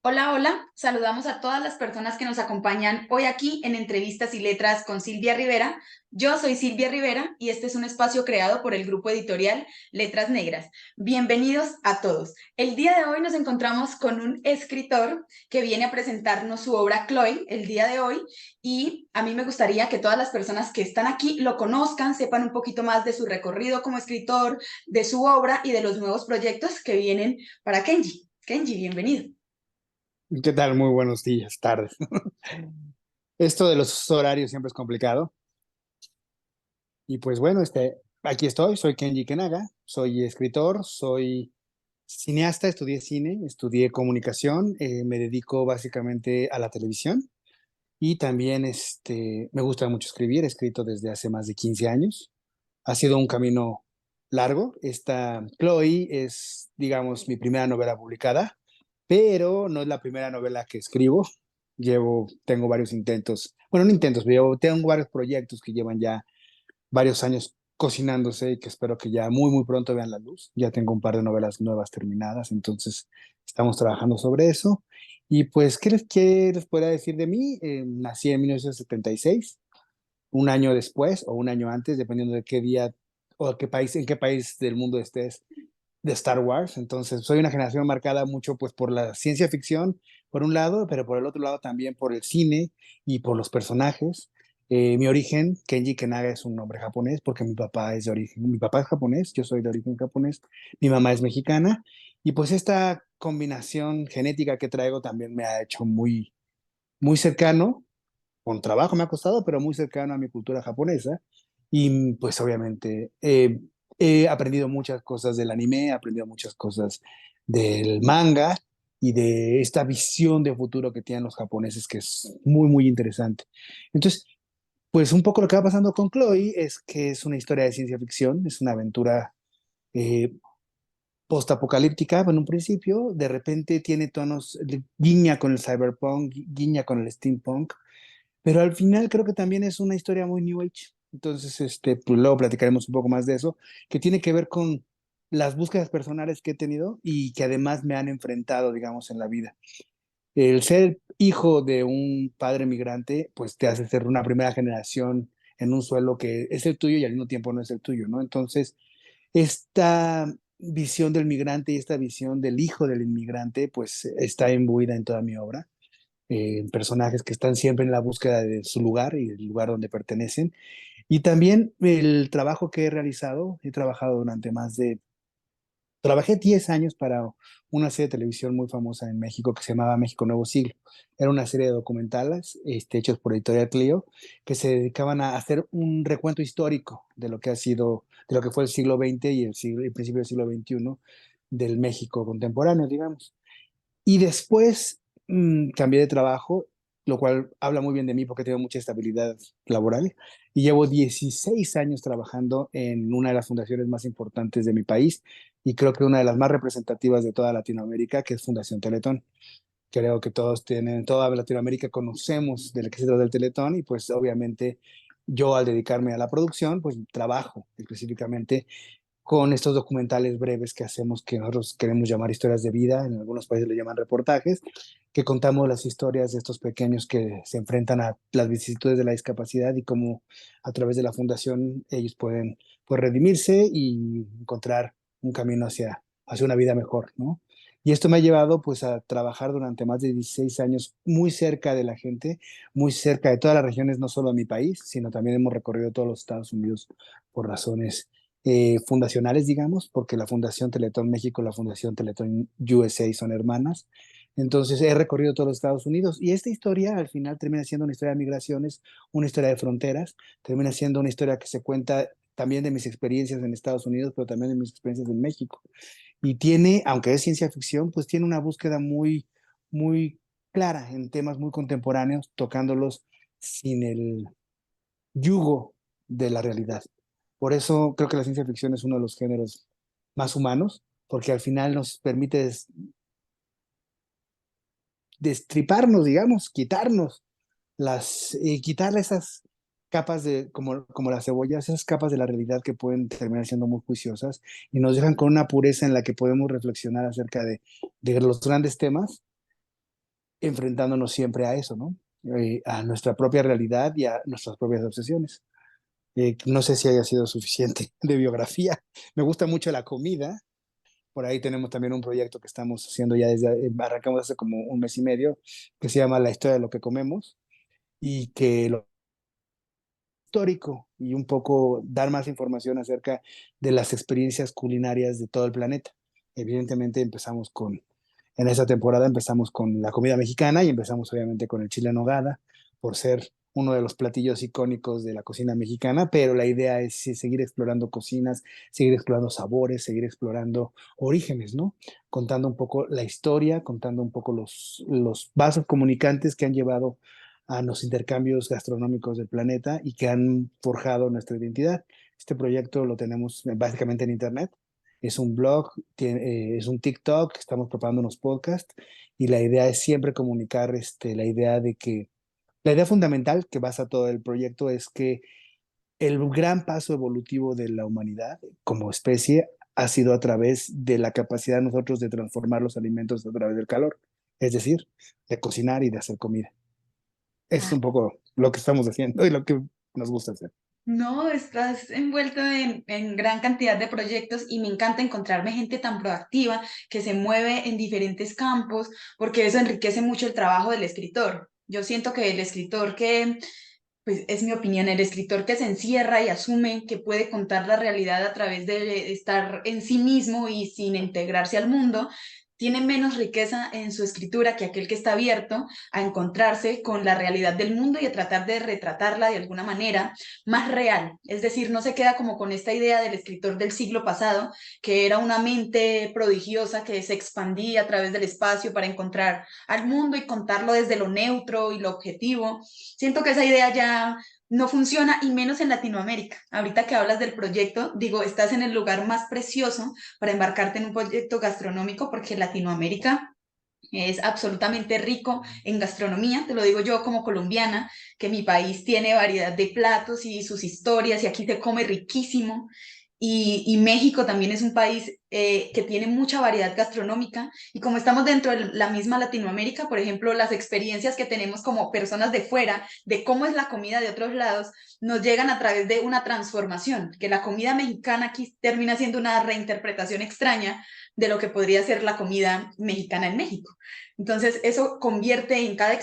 Hola, hola. Saludamos a todas las personas que nos acompañan hoy aquí en Entrevistas y Letras con Silvia Rivera. Yo soy Silvia Rivera y este es un espacio creado por el grupo editorial Letras Negras. Bienvenidos a todos. El día de hoy nos encontramos con un escritor que viene a presentarnos su obra Chloe el día de hoy y a mí me gustaría que todas las personas que están aquí lo conozcan, sepan un poquito más de su recorrido como escritor, de su obra y de los nuevos proyectos que vienen para Kenji. Kenji, bienvenido. ¿Qué tal? Muy buenos días, tardes. Esto de los horarios siempre es complicado. Y pues bueno, aquí estoy, soy Kenji Kenaga, soy escritor, soy cineasta, estudié cine, estudié comunicación, me dedico básicamente a la televisión y también me gusta mucho escribir, he escrito desde hace más de 15 años. Ha sido un camino largo. Esta Chloe es, digamos, mi primera novela publicada, pero no es la primera novela que escribo. Tengo varios intentos, bueno, no intentos, pero tengo varios proyectos que llevan ya varios años cocinándose y que espero que ya muy, muy pronto vean la luz. Ya tengo un par de novelas nuevas terminadas, entonces estamos trabajando sobre eso. Y pues, ¿qué les podría decir de mí? Nací en 1976, un año después o un año antes, dependiendo de qué día o qué país, en qué país del mundo estés, de Star Wars. Entonces, soy una generación marcada mucho pues por la ciencia ficción, por un lado, pero por el otro lado también por el cine y por los personajes. Mi origen, Kenji Kenaga, es un nombre japonés porque mi papá es japonés, yo soy de origen japonés, mi mamá es mexicana y pues esta combinación genética que traigo también me ha hecho muy, muy cercano, con trabajo me ha costado, pero muy cercano a mi cultura japonesa. Y pues obviamente he aprendido muchas cosas del anime, he aprendido muchas cosas del manga y de esta visión de futuro que tienen los japoneses, que es muy, muy interesante. Entonces, pues un poco lo que va pasando con Chloe es que es una historia de ciencia ficción, es una aventura eh, post-apocalíptica en un principio, de repente tiene tonos, guiña con el cyberpunk, guiña con el steampunk, pero al final creo que también es una historia muy New Age. Entonces, pues luego platicaremos un poco más de eso, que tiene que ver con las búsquedas personales que he tenido y que además me han enfrentado, digamos, en la vida. El ser hijo de un padre migrante, pues te hace ser una primera generación en un suelo que es el tuyo y al mismo tiempo no es el tuyo, ¿no? Entonces, esta visión del migrante y esta visión del hijo del inmigrante, pues está imbuida en toda mi obra, personajes que están siempre en la búsqueda de su lugar y el lugar donde pertenecen. Y también el trabajo que he realizado, he trabajado trabajé 10 años para una serie de televisión muy famosa en México que se llamaba México Nuevo Siglo. Era una serie de documentales hechos por Editorial Clio que se dedicaban a hacer un recuento histórico de lo que ha sido, de lo que fue el siglo XX y el principio del siglo XXI del México contemporáneo, digamos. Y después cambié de trabajo, lo cual habla muy bien de mí porque tengo mucha estabilidad laboral y llevo 16 años trabajando en una de las fundaciones más importantes de mi país y creo que una de las más representativas de toda Latinoamérica, que es Fundación Teletón. Creo que toda Latinoamérica conocemos de qué se trata el Teletón y pues obviamente yo al dedicarme a la producción, pues trabajo específicamente con estos documentales breves que hacemos, que nosotros queremos llamar historias de vida, en algunos países le llaman reportajes, que contamos las historias de estos pequeños que se enfrentan a las vicisitudes de la discapacidad y cómo a través de la fundación ellos pueden pues, redimirse y encontrar un camino hacia una vida mejor, ¿no? Y esto me ha llevado pues a trabajar durante más de 16 años muy cerca de la gente, muy cerca de todas las regiones, no solo de mi país, sino también hemos recorrido todos los Estados Unidos por razones fundacionales, digamos, porque la Fundación Teletón México y la Fundación Teletón USA son hermanas. Entonces he recorrido todos los Estados Unidos y esta historia al final termina siendo una historia de migraciones, una historia de fronteras, termina siendo una historia que se cuenta también de mis experiencias en Estados Unidos, pero también de mis experiencias en México. Y tiene, aunque es ciencia ficción, pues tiene una búsqueda muy, muy clara en temas muy contemporáneos, tocándolos sin el yugo de la realidad. Por eso creo que la ciencia ficción es uno de los géneros más humanos, porque al final nos permite destriparnos, digamos, quitarle esas capas como las cebollas, esas capas de la realidad que pueden terminar siendo muy juiciosas y nos dejan con una pureza en la que podemos reflexionar acerca de los grandes temas enfrentándonos siempre a eso, ¿no? A nuestra propia realidad y a nuestras propias obsesiones. No sé si haya sido suficiente de biografía. Me gusta mucho la comida. Por ahí tenemos también un proyecto que estamos haciendo ya arrancamos hace como un mes y medio, que se llama La historia de lo que comemos y que lo histórico y un poco dar más información acerca de las experiencias culinarias de todo el planeta. Evidentemente en esa temporada empezamos con la comida mexicana y empezamos obviamente con el chile en nogada, por ser uno de los platillos icónicos de la cocina mexicana, pero la idea es sí, seguir explorando cocinas, seguir explorando sabores, seguir explorando orígenes, ¿no? Contando un poco la historia, contando un poco los vasos comunicantes que han llevado a los intercambios gastronómicos del planeta y que han forjado nuestra identidad. Este proyecto lo tenemos básicamente en Internet. Es un blog, es un TikTok, estamos preparando unos podcasts y la idea es siempre comunicar la idea fundamental que basa todo el proyecto es que el gran paso evolutivo de la humanidad como especie ha sido a través de la capacidad de nosotros de transformar los alimentos a través del calor, es decir, de cocinar y de hacer comida. Es un poco lo que estamos haciendo y lo que nos gusta hacer. No, estás envuelto en gran cantidad de proyectos y me encanta encontrarme gente tan proactiva que se mueve en diferentes campos, porque eso enriquece mucho el trabajo del escritor. Yo siento que el escritor que, pues es mi opinión, el escritor que se encierra y asume que puede contar la realidad a través de estar en sí mismo y sin integrarse al mundo, tiene menos riqueza en su escritura que aquel que está abierto a encontrarse con la realidad del mundo y a tratar de retratarla de alguna manera más real. Es decir, no se queda como con esta idea del escritor del siglo pasado, que era una mente prodigiosa que se expandía a través del espacio para encontrar al mundo y contarlo desde lo neutro y lo objetivo. Siento que esa idea ya no funciona y menos en Latinoamérica. Ahorita que hablas del proyecto, digo, estás en el lugar más precioso para embarcarte en un proyecto gastronómico porque Latinoamérica es absolutamente rico en gastronomía, te lo digo yo como colombiana, que mi país tiene variedad de platos y sus historias y aquí se come riquísimo. Y México también es un país que tiene mucha variedad gastronómica y como estamos dentro de la misma Latinoamérica, por ejemplo, las experiencias que tenemos como personas de fuera, de cómo es la comida de otros lados, nos llegan a través de una transformación, que la comida mexicana aquí termina siendo una reinterpretación extraña de lo que podría ser la comida mexicana en México. Entonces, eso convierte en cada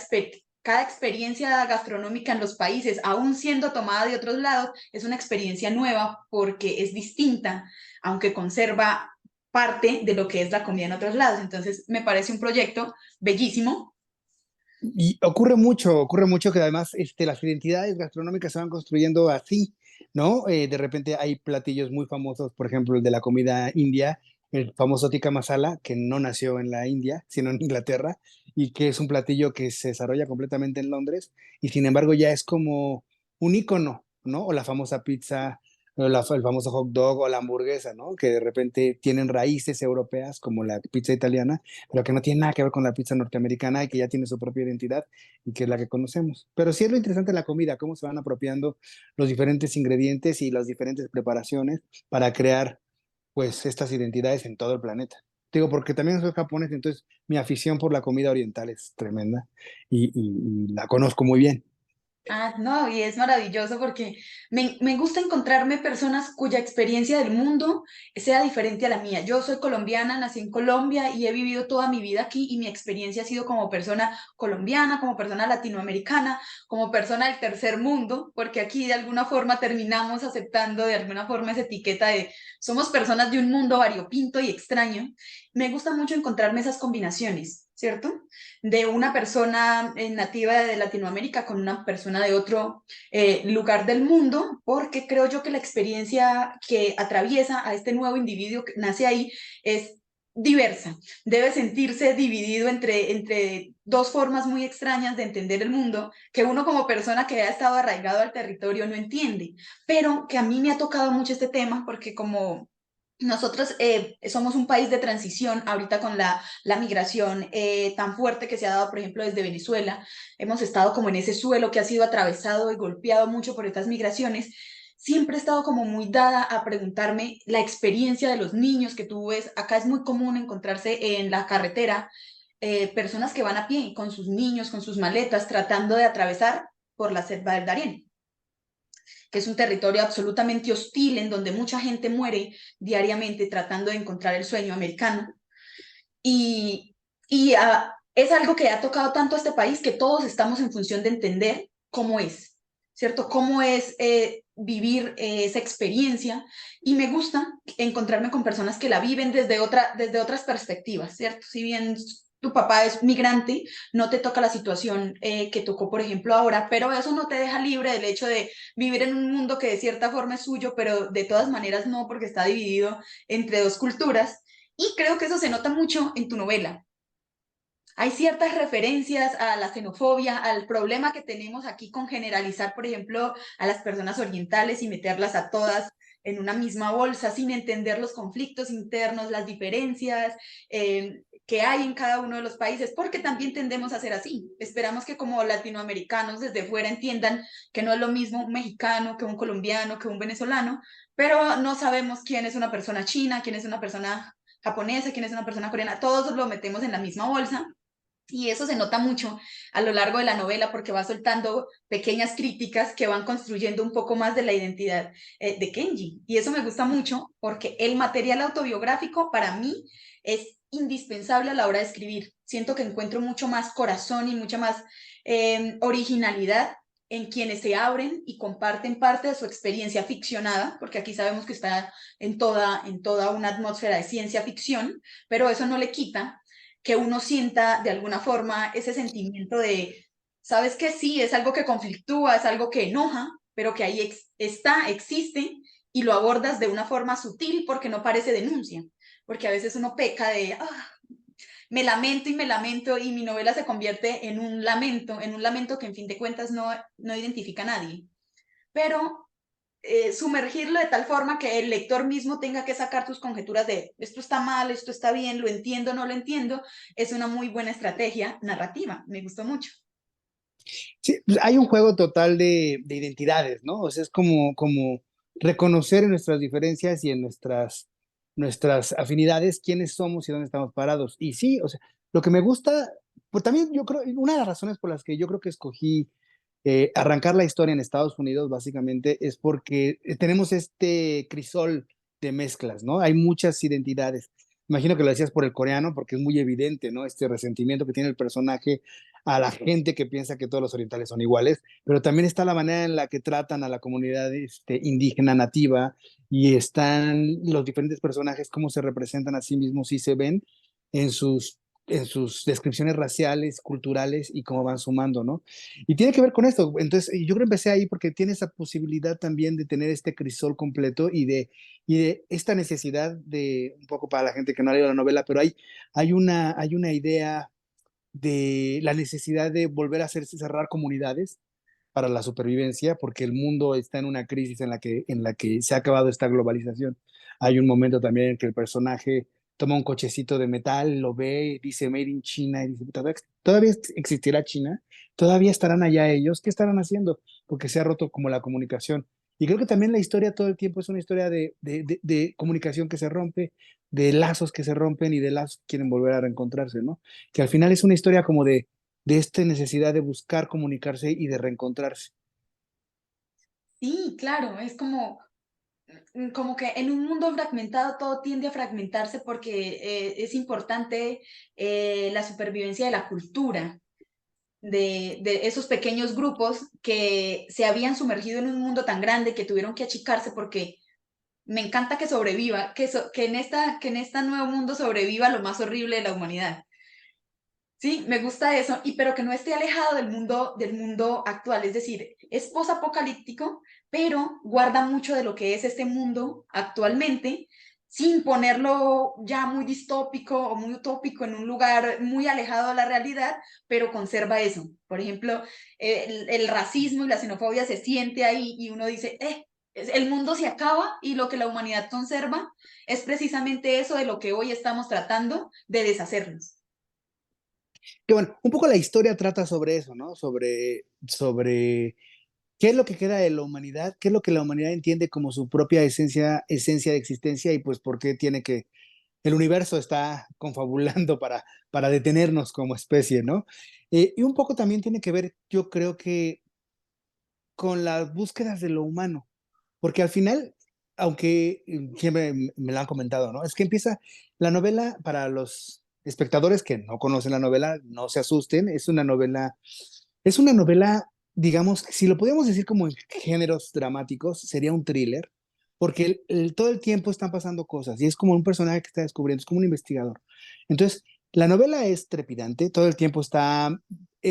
experiencia gastronómica en los países, aún siendo tomada de otros lados, es una experiencia nueva porque es distinta, aunque conserva parte de lo que es la comida en otros lados. Entonces, me parece un proyecto bellísimo. Y ocurre mucho que además las identidades gastronómicas se van construyendo así, ¿no? De repente hay platillos muy famosos, por ejemplo, el de la comida india, el famoso tikka masala, que no nació en la India, sino en Inglaterra, y que es un platillo que se desarrolla completamente en Londres, y sin embargo ya es como un ícono, ¿no? O la famosa pizza, o el famoso hot dog o la hamburguesa, ¿no? Que de repente tienen raíces europeas, como la pizza italiana, pero que no tiene nada que ver con la pizza norteamericana y que ya tiene su propia identidad y que es la que conocemos. Pero sí es lo interesante de la comida, cómo se van apropiando los diferentes ingredientes y las diferentes preparaciones para crear pues estas identidades en todo el planeta. Digo, porque también soy japonés, entonces mi afición por la comida oriental es tremenda y la conozco muy bien. Ah, no, y es maravilloso porque me gusta encontrarme personas cuya experiencia del mundo sea diferente a la mía. Yo soy colombiana, nací en Colombia y he vivido toda mi vida aquí y mi experiencia ha sido como persona colombiana, como persona latinoamericana, como persona del tercer mundo, porque aquí de alguna forma terminamos aceptando de alguna forma esa etiqueta de somos personas de un mundo variopinto y extraño. Me gusta mucho encontrarme esas combinaciones, ¿cierto? De una persona nativa de Latinoamérica con una persona de otro lugar del mundo, porque creo yo que la experiencia que atraviesa a este nuevo individuo que nace ahí es diversa. Debe sentirse dividido entre dos formas muy extrañas de entender el mundo, que uno como persona que ha estado arraigado al territorio no entiende, pero que a mí me ha tocado mucho este tema porque como nosotros somos un país de transición ahorita con la migración tan fuerte que se ha dado, por ejemplo, desde Venezuela. Hemos estado como en ese suelo que ha sido atravesado y golpeado mucho por estas migraciones. Siempre he estado como muy dada a preguntarme la experiencia de los niños que tú ves. Acá es muy común encontrarse en la carretera personas que van a pie, con sus niños, con sus maletas, tratando de atravesar por la selva del Darién, que es un territorio absolutamente hostil en donde mucha gente muere diariamente tratando de encontrar el sueño americano. Y, es algo que ha tocado tanto a este país que todos estamos en función de entender cómo es, ¿cierto? Cómo es vivir esa experiencia. Y me gusta encontrarme con personas que la viven desde otras perspectivas, ¿cierto? Si bien tu papá es migrante, no te toca la situación que tocó, por ejemplo, ahora, pero eso no te deja libre del hecho de vivir en un mundo que de cierta forma es suyo, pero de todas maneras no, porque está dividido entre dos culturas. Y creo que eso se nota mucho en tu novela. Hay ciertas referencias a la xenofobia, al problema que tenemos aquí con generalizar, por ejemplo, a las personas orientales y meterlas a todas en una misma bolsa sin entender los conflictos internos, las diferencias que hay en cada uno de los países, porque también tendemos a ser así. Esperamos que como latinoamericanos desde fuera entiendan que no es lo mismo un mexicano que un colombiano, que un venezolano, pero no sabemos quién es una persona china, quién es una persona japonesa, quién es una persona coreana, todos lo metemos en la misma bolsa y eso se nota mucho a lo largo de la novela porque va soltando pequeñas críticas que van construyendo un poco más de la identidad de Kenji. Y eso me gusta mucho porque el material autobiográfico para mí es indispensable a la hora de escribir. Siento que encuentro mucho más corazón y mucha más originalidad en quienes se abren y comparten parte de su experiencia ficcionada, porque aquí sabemos que está en toda una atmósfera de ciencia ficción, pero eso no le quita que uno sienta de alguna forma ese sentimiento de, sabes que sí, es algo que conflictúa, es algo que enoja, pero que ahí está, existe, y lo abordas de una forma sutil porque no parece denuncia, porque a veces uno peca de, me lamento y mi novela se convierte en un lamento que en fin de cuentas no identifica a nadie. Pero sumergirlo de tal forma que el lector mismo tenga que sacar tus conjeturas de esto está mal, esto está bien, lo entiendo, no lo entiendo, es una muy buena estrategia narrativa, me gustó mucho. Sí, pues hay un juego total de identidades, ¿no? O sea, es como reconocer en nuestras diferencias y en nuestras afinidades quiénes somos y dónde estamos parados. Y sí, o sea, lo que me gusta, pues también yo creo, una de las razones por las que yo creo que escogí arrancar la historia en Estados Unidos, básicamente, es porque tenemos este crisol de mezclas, ¿no? Hay muchas identidades. Imagino que lo decías por el coreano, porque es muy evidente, ¿no? Este resentimiento que tiene el personaje a la gente que piensa que todos los orientales son iguales, pero también está la manera en la que tratan a la comunidad indígena nativa y están los diferentes personajes, cómo se representan a sí mismos y se ven en sus descripciones raciales, culturales y cómo van sumando, ¿no? Y tiene que ver con esto. Entonces, yo creo que empecé ahí porque tiene esa posibilidad también de tener este crisol completo y de esta necesidad de, un poco para la gente que no ha leído la novela, pero hay una idea de la necesidad de volver a hacerse cerrar comunidades para la supervivencia, porque el mundo está en una crisis en la que se ha acabado esta globalización. Hay un momento también en que el personaje toma un cochecito de metal, lo ve, dice Made in China, y dice, ¿todavía existirá China? ¿Todavía estarán allá ellos? ¿Qué estarán haciendo? Porque se ha roto como la comunicación. Y creo que también la historia todo el tiempo es una historia de comunicación que se rompe, de lazos que se rompen y de lazos que quieren volver a reencontrarse, ¿no? Que al final es una historia como de esta necesidad de buscar comunicarse y de reencontrarse. Sí, claro, es como que en un mundo fragmentado todo tiende a fragmentarse porque es importante la supervivencia de la cultura, de esos pequeños grupos que se habían sumergido en un mundo tan grande que tuvieron que achicarse porque me encanta que sobreviva, que en este nuevo mundo sobreviva lo más horrible de la humanidad. Sí, me gusta eso, y pero que no esté alejado del mundo actual, es decir, es posapocalíptico, pero guarda mucho de lo que es este mundo actualmente, sin ponerlo ya muy distópico o muy utópico en un lugar muy alejado de la realidad, pero conserva eso. Por ejemplo, el racismo y la xenofobia se siente ahí y uno dice, el mundo se acaba y lo que la humanidad conserva es precisamente eso de lo que hoy estamos tratando de deshacernos. Que bueno, un poco la historia trata sobre eso, ¿no? Sobre qué es lo que queda de la humanidad, qué es lo que la humanidad entiende como su propia esencia de existencia y pues por qué tiene que el universo está confabulando para detenernos como especie, ¿no? Y un poco también tiene que ver, yo creo que con las búsquedas de lo humano, porque al final, aunque siempre me lo han comentado, ¿no? Es que empieza la novela para los espectadores que no conocen la novela, no se asusten, es una novela, digamos, si lo podemos decir como en géneros dramáticos, sería un thriller, porque todo el tiempo están pasando cosas y es como un personaje que está descubriendo, es como un investigador. Entonces, la novela es trepidante, todo el tiempo está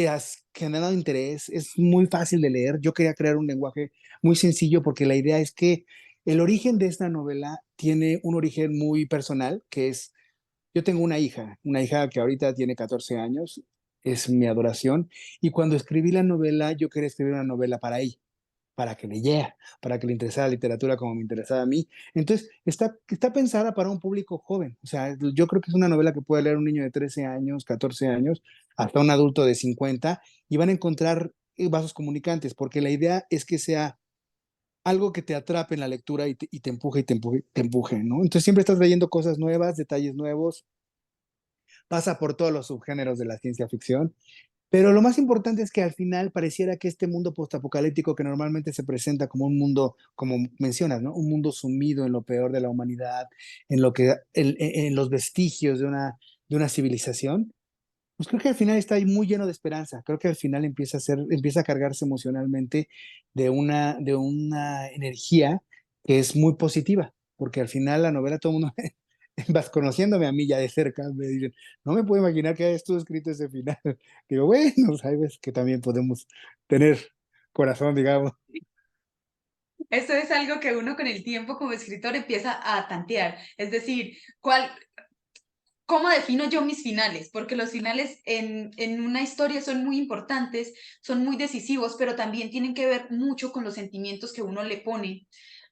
has generado interés, es muy fácil de leer. Yo quería crear un lenguaje muy sencillo porque la idea es que el origen de esta novela tiene un origen muy personal, que es, yo tengo una hija que ahorita tiene 14 años, es mi adoración, y cuando escribí la novela, yo quería escribir una novela para ella, para que leyera, para que le interesara la literatura como me interesaba a mí. Entonces, está pensada para un público joven. O sea, yo creo que es una novela que puede leer un niño de 13 años, 14 años, hasta un adulto de 50, y van a encontrar vasos comunicantes, porque la idea es que sea algo que te atrape en la lectura y te empuje y te empuje, te empuje, ¿no? Entonces siempre estás leyendo cosas nuevas, detalles nuevos, pasa por todos los subgéneros de la ciencia ficción, pero lo más importante es que al final pareciera que este mundo postapocalíptico que normalmente se presenta como un mundo, como mencionas, ¿no? Un mundo sumido en lo peor de la humanidad, en lo que, en los vestigios de una civilización, pues creo que al final está ahí muy lleno de esperanza. Creo que al final empieza a cargarse emocionalmente de una energía que es muy positiva, porque al final la novela todo el mundo vas conociéndome a mí ya de cerca, me dicen, no me puedo imaginar que hayas tú escrito ese final. Digo, bueno, sabes que también podemos tener corazón, digamos. Eso es algo que uno con el tiempo como escritor empieza a tantear. Es decir, ¿cómo defino yo mis finales? Porque los finales en una historia son muy importantes, son muy decisivos, pero también tienen que ver mucho con los sentimientos que uno le pone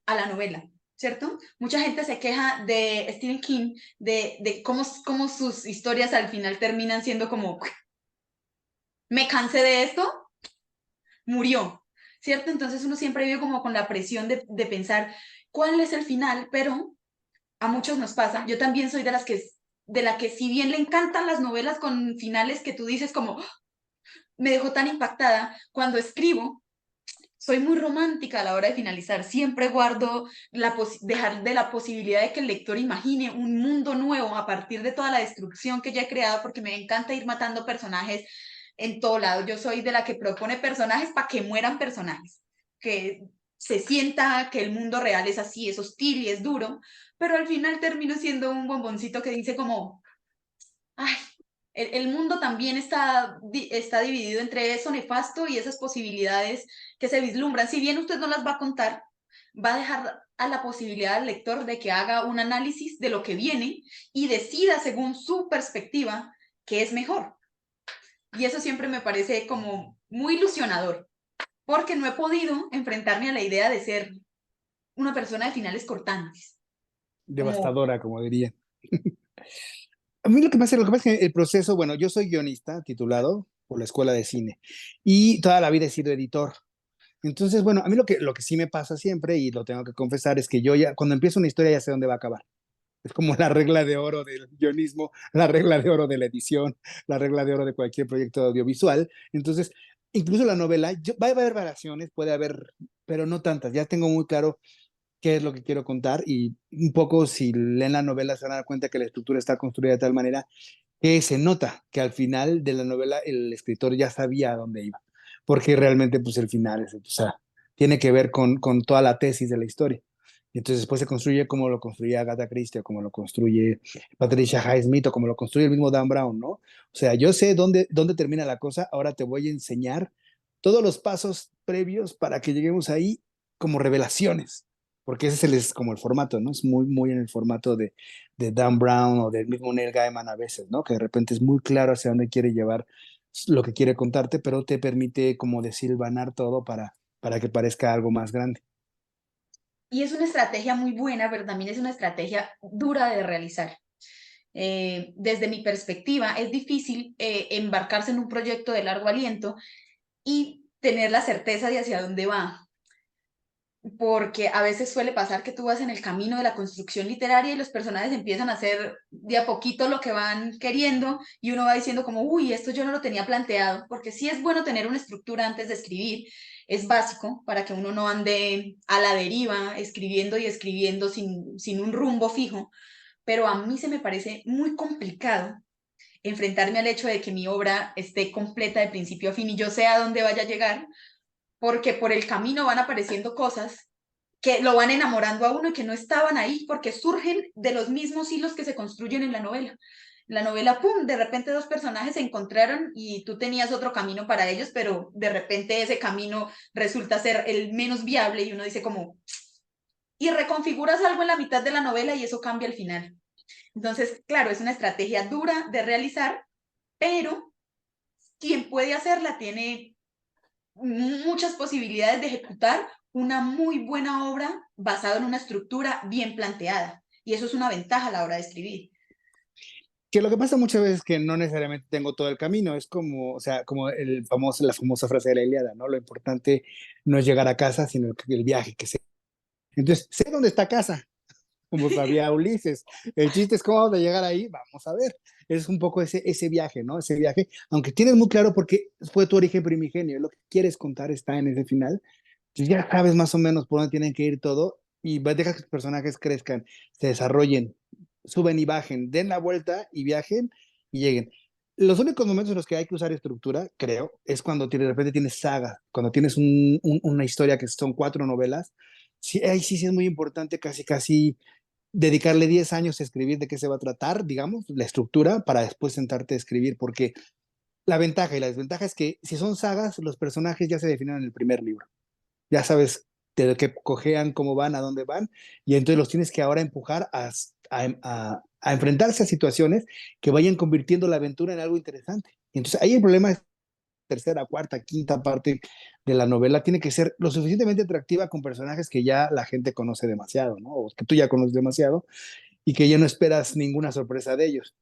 a la novela, ¿cierto? Mucha gente se queja de Stephen King, de cómo sus historias al final terminan siendo como, me cansé de esto, murió, ¿cierto? Entonces uno siempre vive como con la presión de pensar cuál es el final, pero a muchos nos pasa. Yo también soy de la que si bien le encantan las novelas con finales que tú dices como, "Oh, me dejó tan impactada", cuando escribo, soy muy romántica a la hora de finalizar. Siempre guardo dejar de la posibilidad de que el lector imagine un mundo nuevo a partir de toda la destrucción que ya he creado, porque me encanta ir matando personajes en todo lado. Yo soy de la que propone personajes para que mueran personajes, que se sienta que el mundo real es así, es hostil y es duro, pero al final termino siendo un bomboncito que dice como, ay, el mundo también está dividido entre eso nefasto y esas posibilidades que se vislumbran. Si bien usted no las va a contar, va a dejar a la posibilidad al lector de que haga un análisis de lo que viene y decida según su perspectiva qué es mejor. Y eso siempre me parece como muy ilusionador, porque no he podido enfrentarme a la idea de ser una persona de finales cortantes. Como, Devastadora, como diría. A mí lo que pasa es que el proceso, bueno, yo soy guionista titulado por la Escuela de Cine y toda la vida he sido editor. Entonces, bueno, a mí lo que sí me pasa siempre, y lo tengo que confesar, es que yo ya, cuando empiezo una historia, ya sé dónde va a acabar. Es como la regla de oro del guionismo, la regla de oro de la edición, la regla de oro de cualquier proyecto audiovisual. Entonces, incluso la novela, va a haber variaciones, puede haber, pero no tantas. Ya tengo muy claro qué es lo que quiero contar y un poco si leen la novela se van a dar cuenta que la estructura está construida de tal manera que se nota que al final de la novela el escritor ya sabía a dónde iba, porque realmente pues el final es, o sea, tiene que ver con toda la tesis de la historia. Y entonces después se construye como lo construye Agatha Christie, o como lo construye Patricia Highsmith, o como lo construye el mismo Dan Brown, ¿no? O sea, yo sé dónde termina la cosa, ahora te voy a enseñar todos los pasos previos para que lleguemos ahí como revelaciones, porque ese es como el formato, ¿no? Es muy, muy en el formato de Dan Brown o del mismo Neil Gaiman a veces, ¿no? Que de repente es muy claro hacia dónde quiere llevar lo que quiere contarte, pero te permite como desilvanar todo para que parezca algo más grande. y es una estrategia muy buena, pero también es una estrategia dura de realizar. Desde mi perspectiva, es difícil embarcarse en un proyecto de largo aliento y tener la certeza de hacia dónde va. porque a veces suele pasar que tú vas en el camino de la construcción literaria y los personajes empiezan a hacer de a poquito lo que van queriendo y uno va diciendo como, uy, esto yo no lo tenía planteado, porque sí es bueno tener una estructura antes de escribir, es básico para que uno no ande a la deriva escribiendo y escribiendo sin un rumbo fijo, pero a mí se me parece muy complicado enfrentarme al hecho de que mi obra esté completa de principio a fin y yo sé a dónde vaya a llegar, porque por el camino van apareciendo cosas que lo van enamorando a uno y que no estaban ahí porque surgen de los mismos hilos que se construyen en la novela. En la novela, ¡pum!, de repente dos personajes se encontraron y tú tenías otro camino para ellos, pero de repente ese camino resulta ser el menos viable y uno dice como, y reconfiguras algo en la mitad de la novela y eso cambia al final. Entonces, claro, es una estrategia dura de realizar, pero quien puede hacerla tiene muchas posibilidades de ejecutar una muy buena obra basada en una estructura bien planteada. Y eso es una ventaja a la hora de escribir. Que lo que pasa muchas veces es que no necesariamente tengo todo el camino, es como, o sea, como la famosa frase de la Ilíada, ¿no? Lo importante no es llegar a casa, sino el viaje que se. Entonces, sé dónde está casa, como sabía Ulises. El chiste es cómo vamos a llegar ahí, vamos a ver. Es un poco ese viaje, ¿no? Ese viaje, aunque tienes muy claro porque fue tu origen primigenio, lo que quieres contar está en ese final, pues ya sabes más o menos por dónde tienen que ir todo y deja que los personajes crezcan, se desarrollen, suben y bajen, den la vuelta y viajen y lleguen. Los únicos momentos en los que hay que usar estructura, creo, es cuando de repente tienes saga, cuando tienes una historia que son 4 novelas. Sí, ahí sí, sí es muy importante casi dedicarle 10 años a escribir de qué se va a tratar, digamos, la estructura, para después sentarte a escribir, porque la ventaja y la desventaja es que si son sagas, los personajes ya se definen en el primer libro. Ya sabes de qué cojean, cómo van, a dónde van, y entonces los tienes que ahora empujar a enfrentarse a situaciones que vayan convirtiendo la aventura en algo interesante. Y entonces ahí el problema es tercera, cuarta, quinta parte de la novela tiene que ser lo suficientemente atractiva con personajes que ya la gente conoce demasiado, ¿no? O que tú ya conoces demasiado y que ya no esperas ninguna sorpresa de ellos.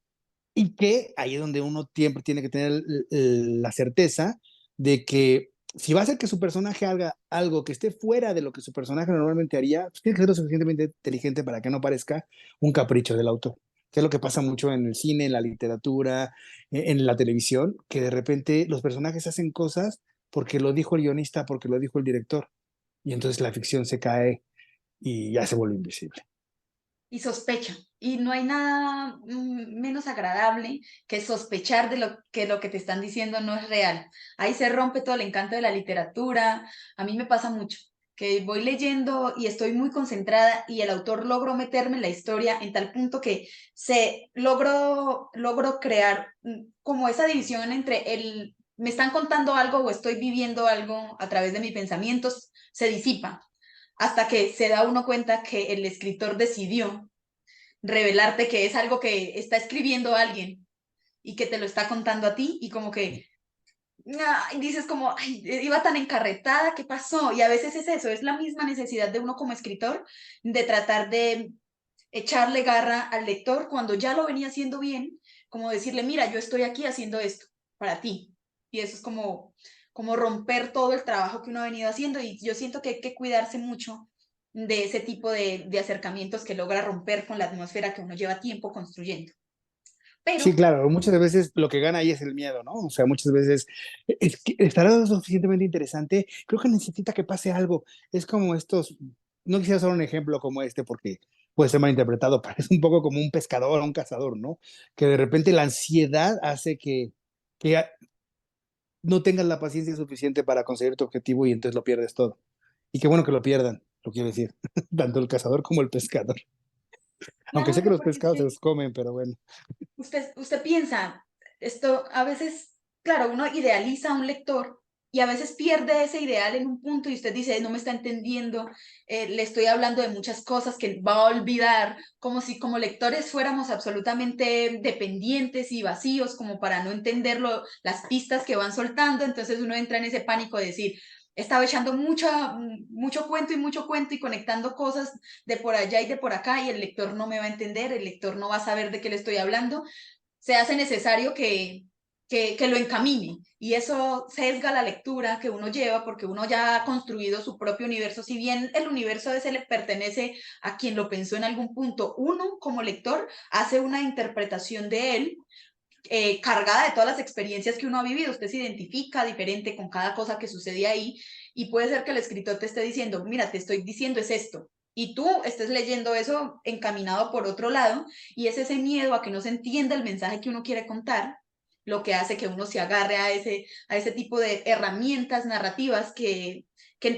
Y que ahí es donde uno siempre tiene que tener la certeza de que si va a hacer que su personaje haga algo que esté fuera de lo que su personaje normalmente haría, pues tiene que ser lo suficientemente inteligente para que no parezca un capricho del autor. Que es lo que pasa mucho en el cine, en la literatura, en la televisión, que de repente los personajes hacen cosas porque lo dijo el guionista, porque lo dijo el director. Y entonces la ficción se cae y ya se vuelve invisible. Y sospecha. Y no hay nada menos agradable que sospechar de lo que te están diciendo no es real. Ahí se rompe todo el encanto de la literatura. A mí me pasa mucho que voy leyendo y estoy muy concentrada y el autor logró meterme en la historia en tal punto que logro crear como esa división entre el me están contando algo o estoy viviendo algo a través de mis pensamientos, se disipa hasta que se da uno cuenta que el escritor decidió revelarte que es algo que está escribiendo alguien y que te lo está contando a ti y como que y dices como, ay, iba tan encarretada, ¿qué pasó? Y a veces es eso, es la misma necesidad de uno como escritor de tratar de echarle garra al lector cuando ya lo venía haciendo bien, como decirle, mira, yo estoy aquí haciendo esto para ti. Y eso es como romper todo el trabajo que uno ha venido haciendo y yo siento que hay que cuidarse mucho de ese tipo de acercamientos que logra romper con la atmósfera que uno lleva tiempo construyendo. Sí, Pero claro, muchas veces lo que gana ahí es el miedo, ¿no? O sea, muchas veces es que estará lo suficientemente interesante, creo que necesita que pase algo. Es como estos, no quisiera usar un ejemplo como este porque puede ser malinterpretado, pero es un poco como un pescador o un cazador, ¿no? Que de repente la ansiedad hace que no tengas la paciencia suficiente para conseguir tu objetivo y entonces lo pierdes todo. Y qué bueno que lo pierdan, lo quiero decir, tanto el cazador como el pescador. Aunque sé que claro, los porque es pescados se que los comen, pero bueno. usted piensa, esto a veces, claro, uno idealiza a un lector y a veces pierde ese ideal en un punto y usted dice, no me está entendiendo, le estoy hablando de muchas cosas que va a olvidar, como si como lectores fuéramos absolutamente dependientes y vacíos, como para no entenderlo, las pistas que van soltando, entonces uno entra en ese pánico de decir, estaba echando mucho cuento y conectando cosas de por allá y de por acá y el lector no me va a entender, el lector no va a saber de qué le estoy hablando, se hace necesario que que lo encamine, y eso sesga la lectura que uno lleva porque uno ya ha construido su propio universo. Si bien el universo ese le pertenece a quien lo pensó en algún punto, uno como lector hace una interpretación de él cargada de todas las experiencias que uno ha vivido. Usted se identifica diferente con cada cosa que sucede ahí, y puede ser que el escritor te esté diciendo, mira, te estoy diciendo es esto, y tú estés leyendo eso encaminado por otro lado, y es ese miedo a que no se entienda el mensaje que uno quiere contar lo que hace que uno se agarre a ese tipo de herramientas narrativas que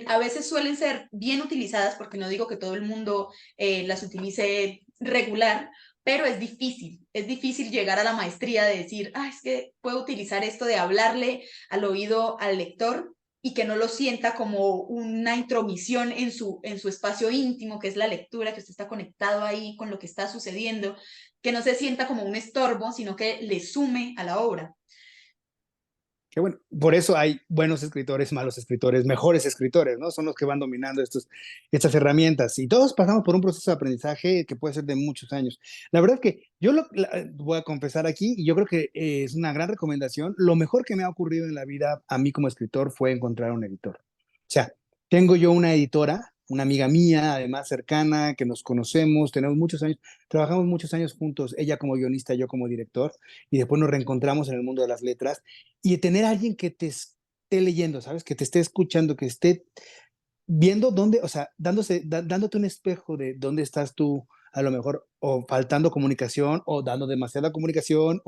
a veces suelen ser bien utilizadas, porque no digo que todo el mundo las utilice regular, pero es difícil llegar a la maestría de decir, ah, es que puedo utilizar esto de hablarle al oído al lector y que no lo sienta como una intromisión en su espacio íntimo, que es la lectura, que usted está conectado ahí con lo que está sucediendo, que no se sienta como un estorbo, sino que le sume a la obra. Que bueno, por eso hay buenos escritores, malos escritores, mejores escritores, ¿no? Son los que van dominando estas herramientas y todos pasamos por un proceso de aprendizaje que puede ser de muchos años. La verdad que yo voy a confesar aquí y yo creo que es una gran recomendación. Lo mejor que me ha ocurrido en la vida a mí como escritor fue encontrar un editor. O sea, tengo yo una editora, una amiga mía, además cercana, que nos conocemos, tenemos muchos años, trabajamos muchos años juntos, ella como guionista, yo como director, y después nos reencontramos en el mundo de las letras y tener a alguien que te esté leyendo, ¿sabes? Que te esté escuchando, que esté viendo dónde, o sea, dándote un espejo de dónde estás tú, a lo mejor, o faltando comunicación, o dando demasiada comunicación,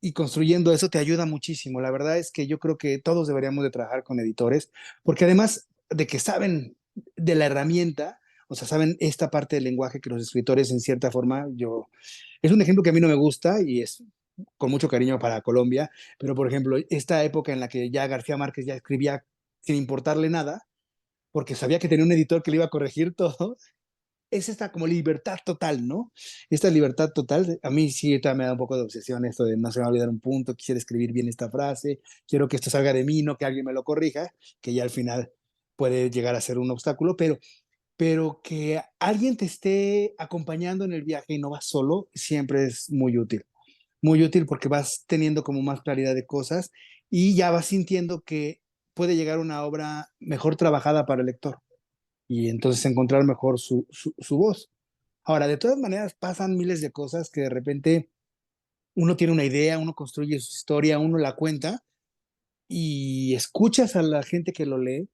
y construyendo eso te ayuda muchísimo. La verdad es que yo creo que todos deberíamos de trabajar con editores, porque además de que saben de la herramienta, o sea, saben esta parte del lenguaje que los escritores en cierta forma, es un ejemplo que a mí no me gusta y es con mucho cariño para Colombia, pero por ejemplo, esta época en la que ya García Márquez ya escribía sin importarle nada, porque sabía que tenía un editor que le iba a corregir todo, es esta como libertad total, ¿no? Esta libertad total, a mí sí me da un poco de obsesión esto de no se me va a olvidar un punto, quisiera escribir bien esta frase, quiero que esto salga de mí, no que alguien me lo corrija, que ya al final puede llegar a ser un obstáculo, pero que alguien te esté acompañando en el viaje y no vas solo, siempre es muy útil porque vas teniendo como más claridad de cosas y ya vas sintiendo que puede llegar una obra mejor trabajada para el lector y entonces encontrar mejor su voz. Ahora, de todas maneras, pasan miles de cosas que de repente uno tiene una idea, uno construye su historia, uno la cuenta y escuchas a la gente que lo lee,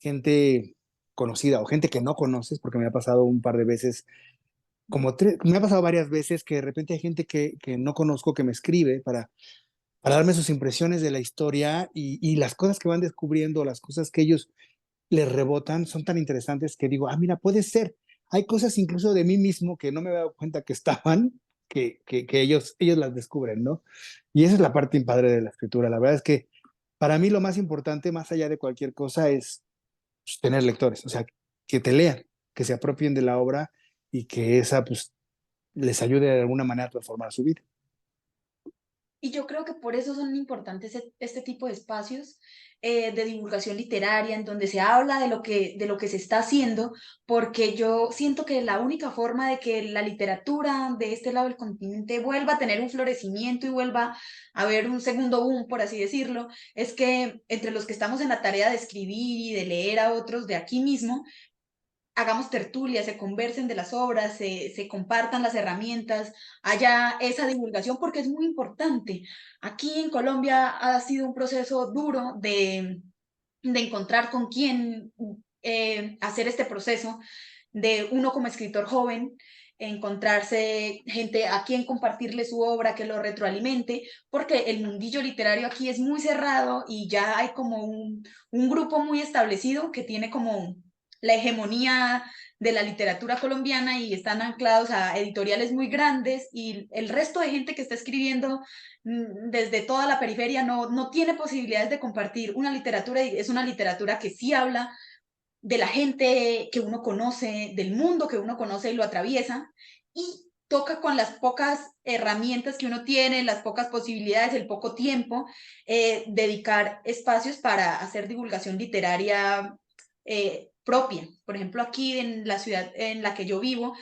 gente conocida o gente que no conoces, porque me ha pasado un par de veces, me ha pasado varias veces que de repente hay gente que no conozco que me escribe para darme sus impresiones de la historia y las cosas que van descubriendo, las cosas que ellos les rebotan, son tan interesantes que digo, ah, mira, puede ser. Hay cosas incluso de mí mismo que no me he dado cuenta que estaban, que ellos las descubren, ¿no? Y esa es la parte padre de la escritura. La verdad es que para mí lo más importante, más allá de cualquier cosa, es pues, tener lectores, o sea, que te lean, que se apropien de la obra y que esa pues les ayude de alguna manera a transformar su vida. Y yo creo que por eso son importantes este tipo de espacios de divulgación literaria, en donde se habla de lo que se está haciendo, porque yo siento que la única forma de que la literatura de este lado del continente vuelva a tener un florecimiento y vuelva a haber un segundo boom, por así decirlo, es que entre los que estamos en la tarea de escribir y de leer a otros de aquí mismo, hagamos tertulias, se conversen de las obras, se compartan las herramientas, haya esa divulgación, porque es muy importante. Aquí en Colombia ha sido un proceso duro de encontrar con quién hacer este proceso, de uno como escritor joven, encontrarse gente a quien compartirle su obra, que lo retroalimente, porque el mundillo literario aquí es muy cerrado y ya hay como un grupo muy establecido que tiene como la hegemonía de la literatura colombiana y están anclados a editoriales muy grandes, y el resto de gente que está escribiendo desde toda la periferia no tiene posibilidades de compartir una literatura, y es una literatura que sí habla de la gente que uno conoce, del mundo que uno conoce y lo atraviesa, y toca con las pocas herramientas que uno tiene, las pocas posibilidades, el poco tiempo, dedicar espacios para hacer divulgación literaria propia. Por ejemplo, aquí en la ciudad en la que yo vivo,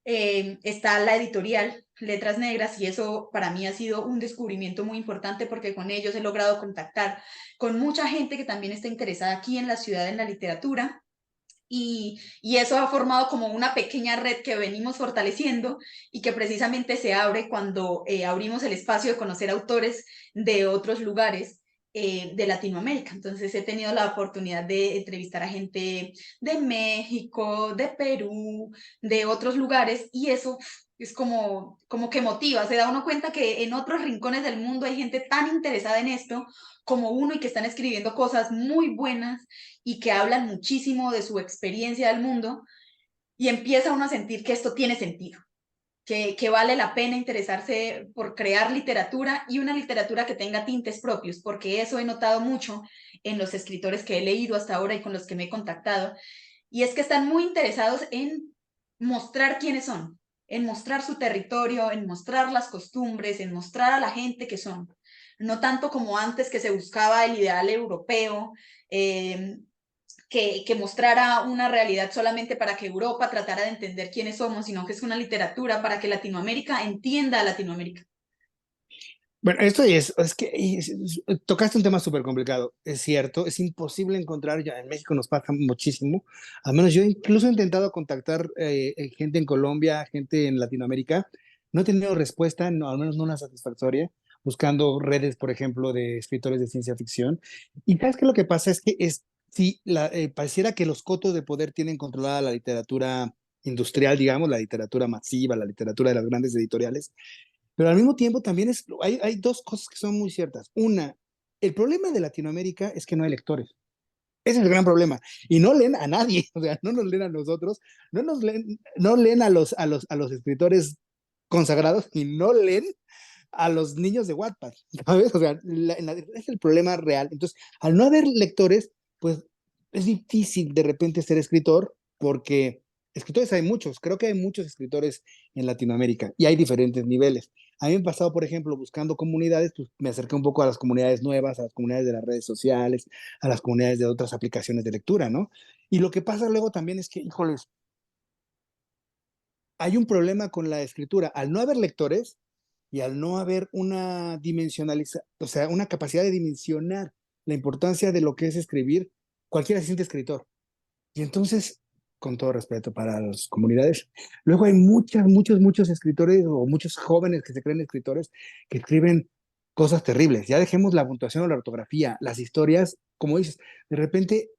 está la editorial Letras Negras, y eso para mí ha sido un descubrimiento muy importante porque con ellos he logrado contactar con mucha gente que también está interesada aquí en la ciudad en la literatura. Y eso ha formado como una pequeña red que venimos fortaleciendo y que precisamente se abre cuando abrimos el espacio de conocer autores de otros lugares de Latinoamérica. Entonces he tenido la oportunidad de entrevistar a gente de México, de Perú, de otros lugares, y eso es como que motiva, se da uno cuenta que en otros rincones del mundo hay gente tan interesada en esto como uno y que están escribiendo cosas muy buenas y que hablan muchísimo de su experiencia del mundo, y empieza uno a sentir que esto tiene sentido, que vale la pena interesarse por crear literatura, y una literatura que tenga tintes propios, porque eso he notado mucho en los escritores que he leído hasta ahora y con los que me he contactado, y es que están muy interesados en mostrar quiénes son, en mostrar su territorio, en mostrar las costumbres, en mostrar a la gente que son. No tanto como antes, que se buscaba el ideal europeo, eh, que mostrara una realidad solamente para que Europa tratara de entender quiénes somos, sino que es una literatura para que Latinoamérica entienda a Latinoamérica. Bueno, esto es que tocaste un tema súper complicado, es cierto, es imposible encontrar, ya en México nos pasa muchísimo, al menos yo incluso he intentado contactar gente en Colombia, gente en Latinoamérica, no he tenido respuesta, no, al menos no una satisfactoria, buscando redes, por ejemplo, de escritores de ciencia ficción. Y sabes que lo que pasa es que sí, pareciera que los cotos de poder tienen controlada la literatura industrial, digamos, la literatura masiva, la literatura de las grandes editoriales, pero al mismo tiempo también hay dos cosas que son muy ciertas. Una, el problema de Latinoamérica es que no hay lectores. Ese es el gran problema. Y no leen a nadie, o sea, no nos leen a nosotros, no leen a los escritores consagrados y no leen a los niños de Wattpad, ¿sabes? O sea, es el problema real. Entonces, al no haber lectores, pues es difícil de repente ser escritor porque escritores hay muchos, creo que hay muchos escritores en Latinoamérica y hay diferentes niveles. A mí me ha pasado, por ejemplo, buscando comunidades, pues me acerqué un poco a las comunidades nuevas, a las comunidades de las redes sociales, a las comunidades de otras aplicaciones de lectura, ¿no? Y lo que pasa luego también es que, híjoles, hay un problema con la escritura. Al no haber lectores, y al no haber una o sea, una capacidad de dimensionar la importancia de lo que es escribir, cualquiera se siente escritor. Y entonces, con todo respeto para las comunidades, luego hay muchos escritores o muchos jóvenes que se creen escritores que escriben cosas terribles. Ya dejemos la puntuación o la ortografía, las historias, como dices, de repente,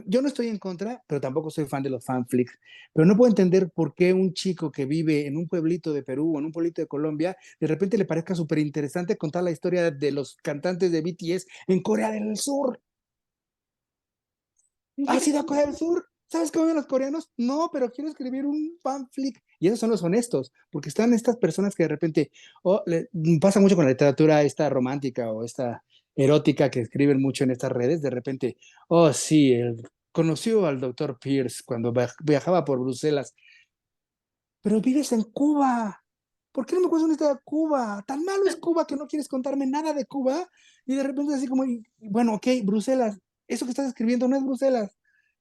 yo no estoy en contra, pero tampoco soy fan de los fanflicks, pero no puedo entender por qué un chico que vive en un pueblito de Perú o en un pueblito de Colombia, de repente le parezca súper interesante contar la historia de los cantantes de BTS en Corea del Sur. ¿Has ido a Corea del Sur? ¿Sabes cómo viven los coreanos? No, pero quiero escribir un fanfic. Y esos son los honestos, porque están estas personas que de repente, pasa mucho con la literatura esta romántica o esta erótica que escriben mucho en estas redes, de repente, oh sí, conoció al doctor Pierce cuando viajaba por Bruselas, pero vives en Cuba. ¿Por qué no me cuentas una historia de Cuba? Tan malo es Cuba que no quieres contarme nada de Cuba. Y de repente así como, bueno, ok, Bruselas, eso que estás escribiendo no es Bruselas,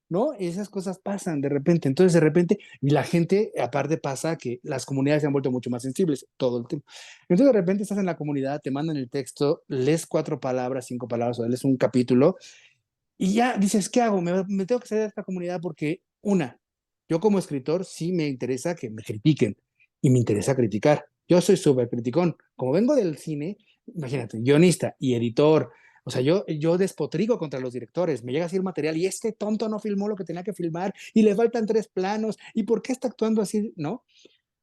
¿no? Esas cosas pasan de repente. Entonces, de repente, y la gente, aparte pasa que las comunidades se han vuelto mucho más sensibles todo el tiempo. Entonces, de repente estás en la comunidad, te mandan el texto, lees 4 palabras, 5 palabras, o lees un capítulo, y ya dices, ¿qué hago? Me tengo que salir de esta comunidad porque, una, yo como escritor sí me interesa que me critiquen y me interesa criticar. Yo soy súper criticón. Como vengo del cine, imagínate, guionista y editor, o sea, yo despotrigo contra los directores, me llega así el material y este tonto no filmó lo que tenía que filmar y le faltan 3 planos y ¿por qué está actuando así? ¿No?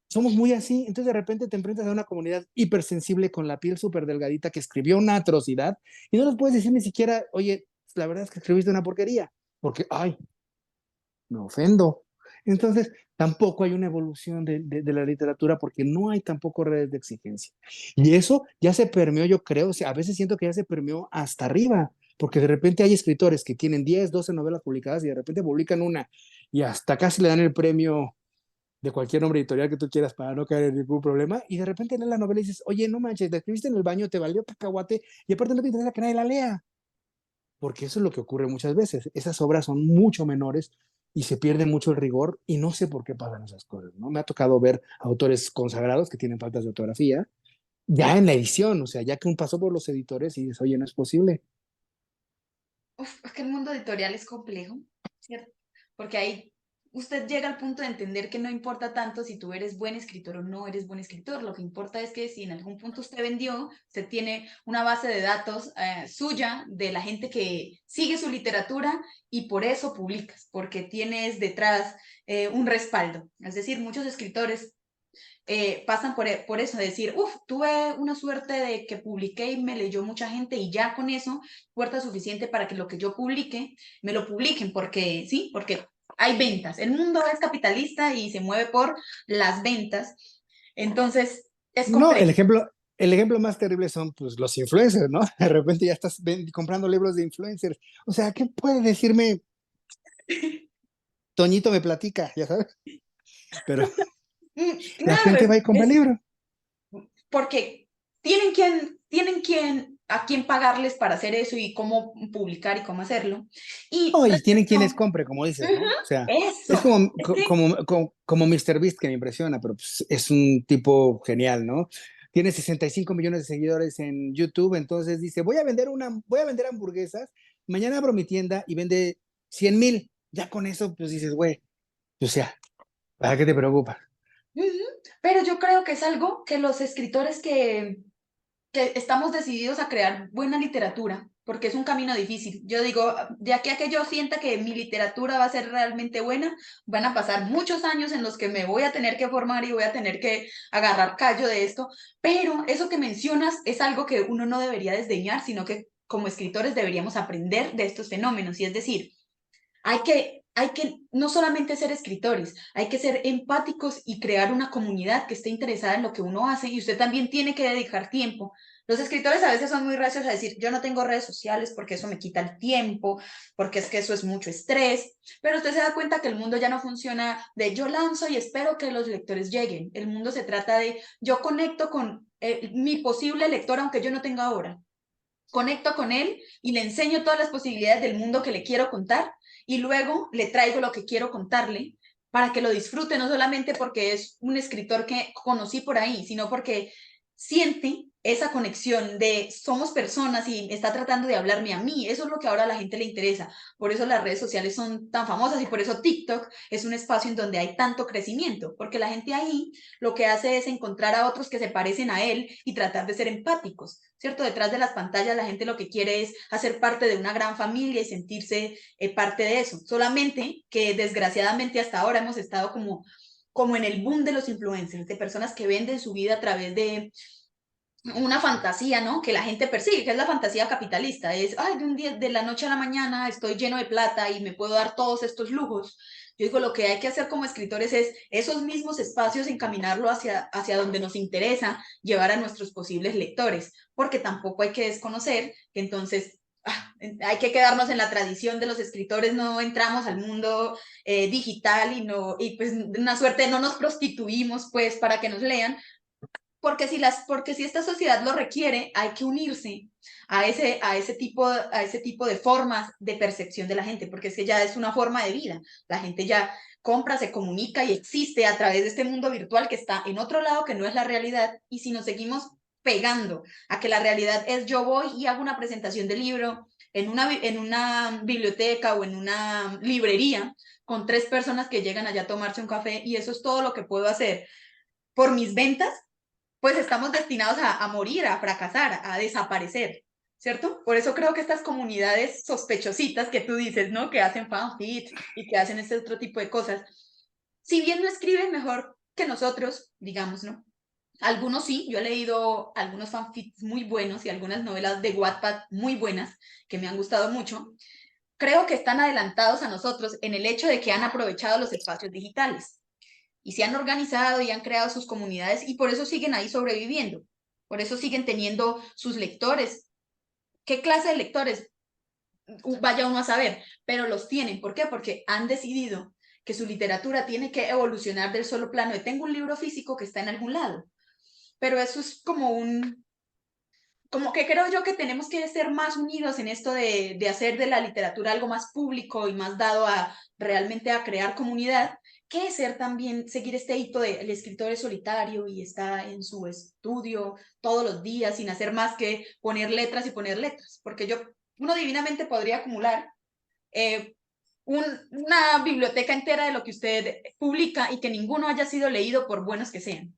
Somos muy así, entonces de repente te enfrentas a una comunidad hipersensible con la piel súper delgadita que escribió una atrocidad y no les puedes decir ni siquiera, oye, la verdad es que escribiste una porquería, porque, ay, me ofendo. Entonces, tampoco hay una evolución de la literatura porque no hay tampoco redes de exigencia. Y eso ya se permeó, yo creo, o sea, a veces siento que ya se permeó hasta arriba, porque de repente hay escritores que tienen 10, 12 novelas publicadas y de repente publican una y hasta casi le dan el premio de cualquier nombre editorial que tú quieras para no caer en ningún problema, y de repente lees la novela y dices, oye, no manches, la escribiste en el baño, te valió cacahuate, y aparte no te interesa que nadie la lea, porque eso es lo que ocurre muchas veces. Esas obras son mucho menores y se pierde mucho el rigor y no sé por qué pasan esas cosas, ¿no? Me ha tocado ver autores consagrados que tienen faltas de ortografía ya en la edición, o sea, ya que un pasó por los editores y dices, oye, no es posible. Uf, es que el mundo editorial es complejo, ¿cierto? Porque ahí usted llega al punto de entender que no importa tanto si tú eres buen escritor o no eres buen escritor. Lo que importa es que si en algún punto usted vendió, usted tiene una base de datos suya de la gente que sigue su literatura y por eso publicas, porque tienes detrás un respaldo. Es decir, muchos escritores pasan por eso, de decir, uff, tuve una suerte de que publiqué y me leyó mucha gente y ya con eso, fuerza suficiente para que lo que yo publique, me lo publiquen, porque sí, porque hay ventas. El mundo es capitalista y se mueve por las ventas. Entonces, es No, complejo. el ejemplo más terrible son pues los influencers, ¿no? De repente ya estás comprando libros de influencers. O sea, ¿qué puede decirme? Toñito me platica, ya sabes, pero la gente Claro, va y compra el es libro. porque a quién pagarles para hacer eso y cómo publicar y cómo hacerlo. Y Oh, y tienen quienes respecto, compre, como dices, ¿no? ujú, O sea, es eso, como, es que como Mr. Beast que me impresiona, pero pues, es un tipo genial, ¿no? Tiene 65 millones de seguidores en YouTube, entonces dice, voy a vender hamburguesas, mañana abro mi tienda y vende 100,000. Ya con eso, pues dices, güey, o sea, ¿para qué te preocupas? ujú. Pero yo creo que es algo que los escritores que estamos decididos a crear buena literatura, porque es un camino difícil. Yo digo, de aquí a que yo sienta que mi literatura va a ser realmente buena, van a pasar muchos años en los que me voy a tener que formar y voy a tener que agarrar callo de esto, pero eso que mencionas es algo que uno no debería desdeñar, sino que como escritores deberíamos aprender de estos fenómenos, y es decir, hay que no solamente ser escritores, hay que ser empáticos y crear una comunidad que esté interesada en lo que uno hace y usted también tiene que dedicar tiempo. Los escritores a veces son muy recios a decir, yo no tengo redes sociales porque eso me quita el tiempo, porque es que eso es mucho estrés, pero usted se da cuenta que el mundo ya no funciona de yo lanzo y espero que los lectores lleguen. El mundo se trata de yo conecto con mi posible lector aunque yo no tenga ahora, conecto con él y le enseño todas las posibilidades del mundo que le quiero contar y luego le traigo lo que quiero contarle para que lo disfrute, no solamente porque es un escritor que conocí por ahí, sino porque siente esa conexión de somos personas y está tratando de hablarme a mí. Eso es lo que ahora a la gente le interesa. Por eso las redes sociales son tan famosas y por eso TikTok es un espacio en donde hay tanto crecimiento, porque la gente ahí lo que hace es encontrar a otros que se parecen a él y tratar de ser empáticos, ¿cierto? Detrás de las pantallas la gente lo que quiere es hacer parte de una gran familia y sentirse parte de eso. Solamente que desgraciadamente hasta ahora hemos estado como en el boom de los influencers, de personas que venden su vida a través de una fantasía, ¿no? Que la gente persigue, que es la fantasía capitalista. Es, ay, de un día, de la noche a la mañana estoy lleno de plata y me puedo dar todos estos lujos. Yo digo, lo que hay que hacer como escritores es esos mismos espacios encaminarlo hacia donde nos interesa llevar a nuestros posibles lectores, porque tampoco hay que desconocer que entonces hay que quedarnos en la tradición de los escritores, no entramos al mundo digital y pues de una suerte no nos prostituimos pues para que nos lean, porque si esta sociedad lo requiere, hay que unirse a ese tipo de formas de percepción de la gente, porque es que ya es una forma de vida. La gente ya compra, se comunica y existe a través de este mundo virtual que está en otro lado que no es la realidad. Y si nos seguimos pegando a que la realidad es yo voy y hago una presentación de libro en una biblioteca o en una librería con 3 personas que llegan allá a tomarse un café y eso es todo lo que puedo hacer por mis ventas, pues estamos destinados a morir, a fracasar, a desaparecer, ¿cierto? Por eso creo que estas comunidades sospechositas que tú dices, ¿no? Que hacen fanfic y que hacen este otro tipo de cosas, si bien no escriben mejor que nosotros, digamos, ¿no? Algunos sí, yo he leído algunos fanfics muy buenos y algunas novelas de Wattpad muy buenas que me han gustado mucho. Creo que están adelantados a nosotros en el hecho de que han aprovechado los espacios digitales y se han organizado y han creado sus comunidades y por eso siguen ahí sobreviviendo, por eso siguen teniendo sus lectores. ¿Qué clase de lectores? Vaya uno a saber, pero los tienen. ¿Por qué? Porque han decidido que su literatura tiene que evolucionar del solo plano de tengo un libro físico que está en algún lado, pero eso es como que creo yo que tenemos que ser más unidos en esto de hacer de la literatura algo más público y más dado a realmente a crear comunidad, que ser también, seguir este hito de el escritor es solitario y está en su estudio todos los días sin hacer más que poner letras y poner letras, porque uno divinamente podría acumular eh, una biblioteca entera de lo que usted publica y que ninguno haya sido leído por buenos que sean.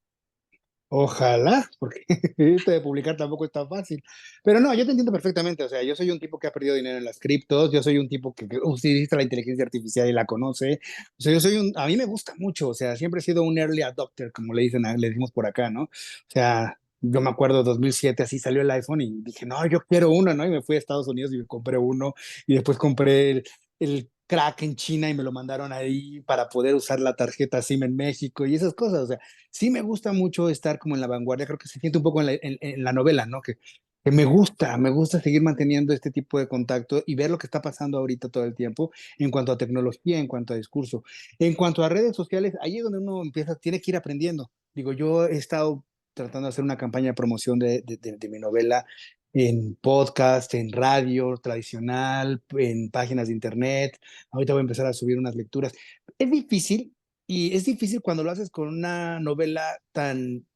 Ojalá, porque esto de publicar tampoco es tan fácil. Pero no, yo te entiendo perfectamente. O sea, yo soy un tipo que ha perdido dinero en las criptos, yo soy un tipo que utiliza la inteligencia artificial y la conoce. O sea, a mí me gusta mucho. O sea, siempre he sido un early adopter, como le dicen, le decimos por acá, ¿no? O sea, yo me acuerdo 2007, así salió el iPhone y dije, no, yo quiero uno, ¿no? Y me fui a Estados Unidos y me compré uno y después compré el crack en China y me lo mandaron ahí para poder usar la tarjeta SIM en México y esas cosas. O sea, sí me gusta mucho estar como en la vanguardia, creo que se siente un poco en la novela, ¿no? Que me gusta seguir manteniendo este tipo de contacto y ver lo que está pasando ahorita todo el tiempo en cuanto a tecnología, en cuanto a discurso. En cuanto a redes sociales, ahí es donde uno empieza, tiene que ir aprendiendo. Digo, yo he estado tratando de hacer una campaña de promoción de mi novela en podcast, en radio tradicional, en páginas de internet. Ahorita voy a empezar a subir unas lecturas. Es difícil, y es difícil cuando lo haces con una novela tan,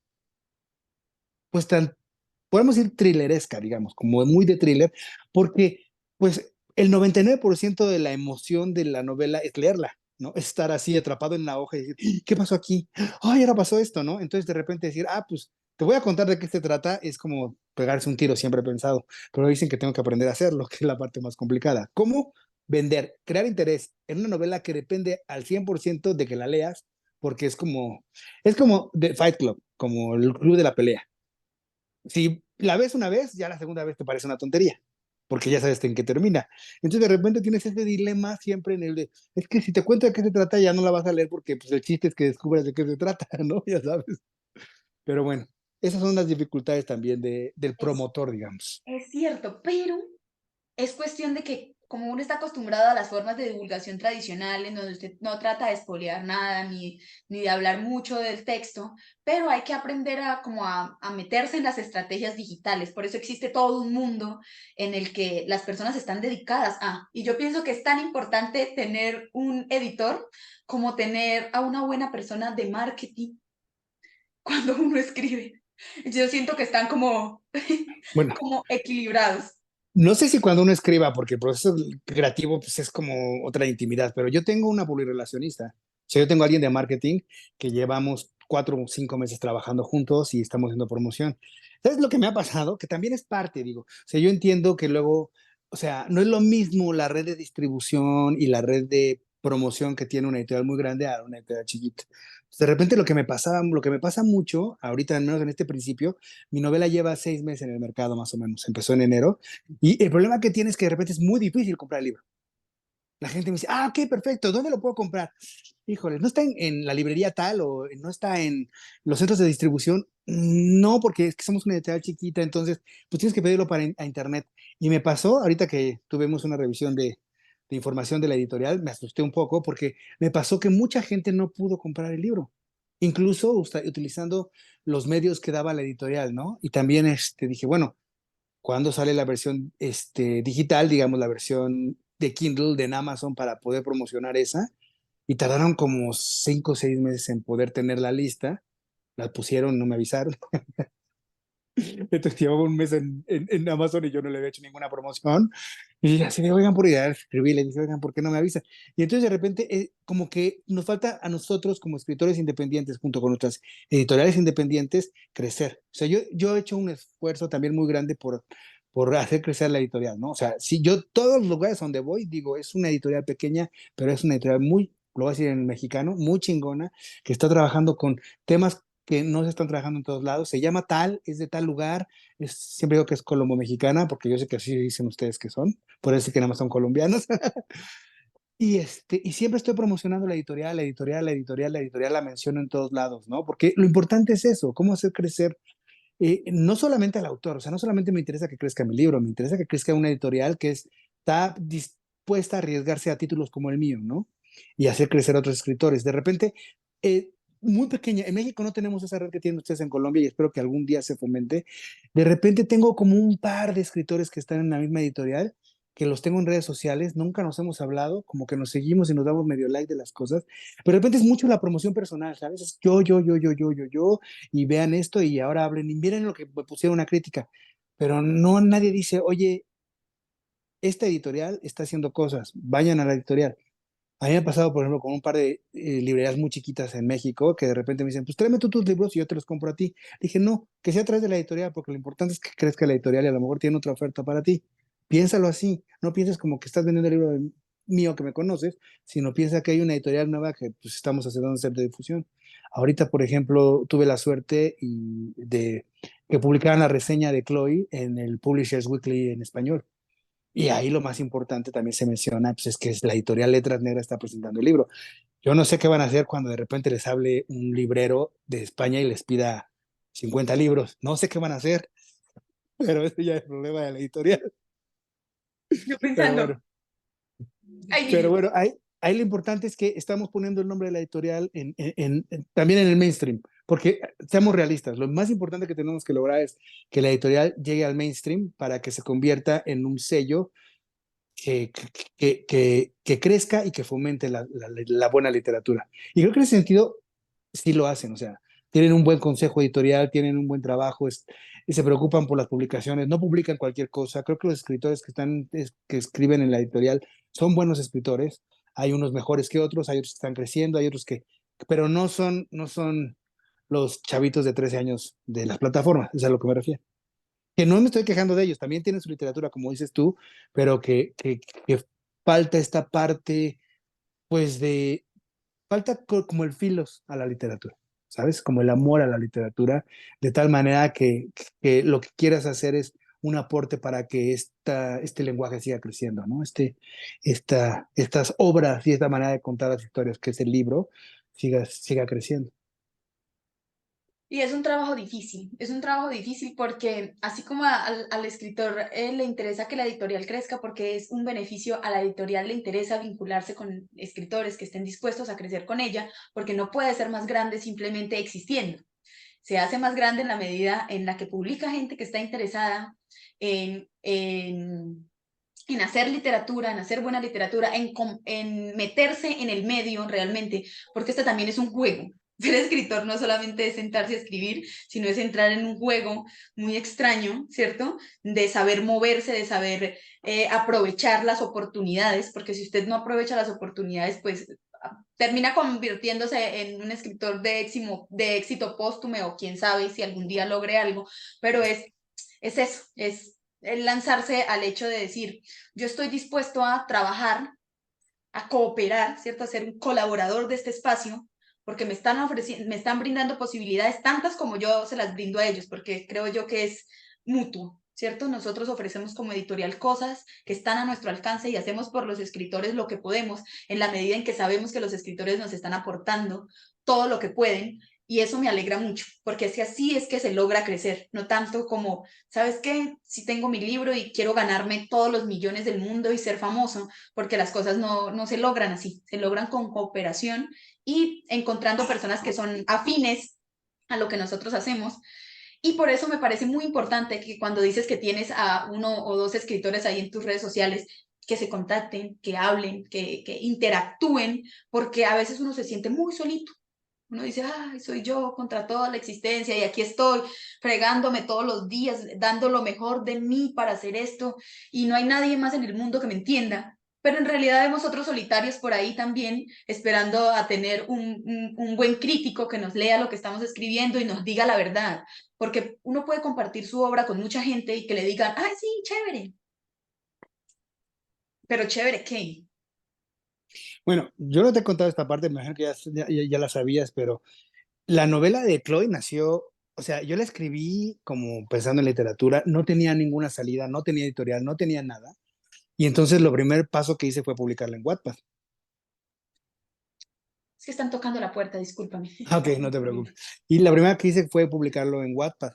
pues tan, podemos decir thrilleresca, digamos, como muy de thriller, porque pues el 99% de la emoción de la novela es leerla, ¿no? Estar así atrapado en la hoja y decir, "¡Ah! ¿Qué pasó aquí? Ay, ahora pasó esto, ¿no?" Entonces de repente decir, pues te voy a contar de qué se trata, es como pegarse un tiro, siempre he pensado, pero dicen que tengo que aprender a hacerlo, que es la parte más complicada. ¿Cómo vender, crear interés en una novela que depende al 100% de que la leas? Porque es como The Fight Club, como el club de la pelea. Si la ves una vez, ya la segunda vez te parece una tontería, porque ya sabes en qué termina. Entonces de repente tienes ese dilema siempre en el de, es que si te cuento de qué se trata, ya no la vas a leer porque pues el chiste es que descubras de qué se trata, ¿no? Ya sabes. Pero bueno, esas son las dificultades también del Es, promotor, digamos. es cierto, pero es cuestión de que como uno está acostumbrado a las formas de divulgación tradicional, en donde usted no trata de espolear nada ni de hablar mucho del texto, pero hay que aprender a meterse en las estrategias digitales. Por eso existe todo un mundo en el que las personas están dedicadas y yo pienso que es tan importante tener un editor como tener a una buena persona de marketing cuando uno escribe. Yo siento que están como, Bueno, como equilibrados. no sé si cuando uno escriba, porque el proceso creativo pues, es como otra intimidad, pero yo tengo una publirelacionista. O sea, yo tengo a alguien de marketing que llevamos 4 o 5 meses trabajando juntos y estamos haciendo promoción. ¿Sabes lo que me ha pasado? Que también es parte, digo. O sea, yo entiendo que luego, o sea, no es lo mismo la red de distribución y la red de promoción que tiene una editorial muy grande a una editorial chiquita. De repente lo que me pasa mucho, ahorita al menos en este principio, mi novela lleva 6 meses en el mercado más o menos, empezó en enero y el problema que tiene es que de repente es muy difícil comprar el libro. La gente me dice, ok, perfecto, ¿dónde lo puedo comprar? Híjole, ¿no está en la librería tal o no está en los centros de distribución? No, porque es que somos una editorial chiquita, entonces pues tienes que pedirlo a internet. Y me pasó, ahorita que tuvimos una revisión de información de la editorial, me asusté un poco porque me pasó que mucha gente no pudo comprar el libro, incluso utilizando los medios que daba la editorial, ¿no? Y también dije, bueno, cuándo sale la versión digital, digamos, la versión de Kindle de Amazon para poder promocionar esa. Y tardaron como 5 o 6 meses en poder tener la lista. La pusieron, no me avisaron. Entonces llevaba un mes en Amazon y yo no le había hecho ninguna promoción. Y así de, oigan, por idea, escribí, le dije, oigan, ¿por qué no me avisan? Y entonces de repente, como que nos falta a nosotros como escritores independientes, junto con otras editoriales independientes, crecer. O sea, yo he hecho un esfuerzo también muy grande por hacer crecer la editorial, ¿no? O sea, si yo, todos los lugares donde voy, digo, es una editorial pequeña, pero es una editorial muy, lo voy a decir en mexicano, muy chingona, que está trabajando con temas que no se están trabajando en todos lados. Se llama tal, es de tal lugar, siempre digo que es colombo mexicana, porque yo sé que así dicen ustedes que son, por eso que nada más son colombianos. Y siempre estoy promocionando la editorial, la editorial, la editorial, la editorial, la menciono en todos lados, ¿no? Porque lo importante es eso, cómo hacer crecer no solamente al autor, o sea, no solamente me interesa que crezca mi libro, me interesa que crezca una editorial que está dispuesta a arriesgarse a títulos como el mío, ¿no? Y hacer crecer a otros escritores. De repente, muy pequeña. En México no tenemos esa red que tienen ustedes en Colombia y espero que algún día se fomente. De repente tengo como un par de escritores que están en la misma editorial, que los tengo en redes sociales, nunca nos hemos hablado, como que nos seguimos y nos damos medio like de las cosas, pero de repente es mucho la promoción personal, ¿sabes? Es yo, y vean esto y ahora hablen y miren lo que me pusieron una crítica, pero no nadie dice, oye, esta editorial está haciendo cosas, vayan a la editorial. A mí me ha pasado, por ejemplo, con un par de librerías muy chiquitas en México que de repente me dicen, pues tráeme tú tus libros y yo te los compro a ti. Dije, no, que sea a través de la editorial, porque lo importante es que crezca la editorial y a lo mejor tiene otra oferta para ti. Piénsalo así, no pienses como que estás vendiendo el libro mío que me conoces, sino piensa que hay una editorial nueva que pues, estamos haciendo hacer de difusión. Ahorita, por ejemplo, tuve la suerte de que publicaran la reseña de Chloe en el Publishers Weekly en español. Y ahí lo más importante también se menciona, pues es que la editorial Letras Negras está presentando el libro. Yo no sé qué van a hacer cuando de repente les hable un librero de España y les pida 50 libros. No sé qué van a hacer, pero ese ya es el problema de la editorial. Yo Pero pensando, bueno, ay, pero dime. bueno, ahí lo importante es que estamos poniendo el nombre de la editorial también en el mainstream, porque seamos realistas, lo más importante que tenemos que lograr es que la editorial llegue al mainstream para que se convierta en un sello que, que crezca y que fomente la buena literatura. Y creo que en ese sentido sí lo hacen, o sea, tienen un buen consejo editorial, tienen un buen trabajo, y se preocupan por las publicaciones, no publican cualquier cosa. Creo que los escritores que escriben en la editorial son buenos escritores, hay unos mejores que otros, hay otros que están creciendo, hay otros pero no son los chavitos de 13 años de las plataformas, es a lo que me refiero. Que no me estoy quejando de ellos, también tienen su literatura, como dices tú, pero que falta esta parte, pues falta como el filos a la literatura, ¿sabes? Como el amor a la literatura, de tal manera que lo que quieras hacer es un aporte para que este lenguaje siga creciendo, ¿no? Estas obras y esta manera de contar las historias, que es el libro, siga creciendo. Y es un trabajo difícil porque así como al escritor le interesa que la editorial crezca porque es un beneficio, a la editorial le interesa vincularse con escritores que estén dispuestos a crecer con ella porque no puede ser más grande simplemente existiendo. Se hace más grande en la medida en la que publica gente que está interesada en hacer literatura, en hacer buena literatura, en meterse en el medio realmente, porque este también es un juego. Ser escritor no solamente es sentarse a escribir, sino es entrar en un juego muy extraño, ¿cierto? De saber moverse, de saber aprovechar las oportunidades, porque si usted no aprovecha las oportunidades, pues termina convirtiéndose en un escritor de éxito póstumo o quién sabe si algún día logre algo, pero es eso, es el lanzarse al hecho de decir, yo estoy dispuesto a trabajar, a cooperar, ¿cierto? A ser un colaborador de este espacio, porque me están ofreciendo, me están brindando posibilidades tantas como yo se las brindo a ellos, porque creo yo que es mutuo, ¿cierto? Nosotros ofrecemos como editorial cosas que están a nuestro alcance y hacemos por los escritores lo que podemos en la medida en que sabemos que los escritores nos están aportando todo lo que pueden. Y eso me alegra mucho, porque así es que se logra crecer, no tanto como, ¿sabes qué? Si tengo mi libro y quiero ganarme todos los millones del mundo y ser famoso, porque las cosas no se logran así, se logran con cooperación y encontrando personas que son afines a lo que nosotros hacemos. Y por eso me parece muy importante que cuando dices que tienes a uno o dos escritores ahí en tus redes sociales, que se contacten, que hablen, que interactúen, porque a veces uno se siente muy solito. Uno dice, ay, soy yo contra toda la existencia y aquí estoy fregándome todos los días, dando lo mejor de mí para hacer esto y no hay nadie más en el mundo que me entienda. Pero en realidad vemos otros solitarios por ahí también, esperando a tener un buen crítico que nos lea lo que estamos escribiendo y nos diga la verdad. Porque uno puede compartir su obra con mucha gente y que le digan, ay, sí, chévere. Pero chévere, ¿qué? Bueno, yo no te he contado esta parte, me imagino que ya la sabías, pero la novela de Chloe nació, o sea, yo la escribí como pensando en literatura, no tenía ninguna salida, no tenía editorial, no tenía nada. Y entonces lo primer paso que hice fue publicarla en Wattpad. Es que están tocando la puerta, discúlpame. Ok, no te preocupes. Y la primera que hice fue publicarlo en Wattpad.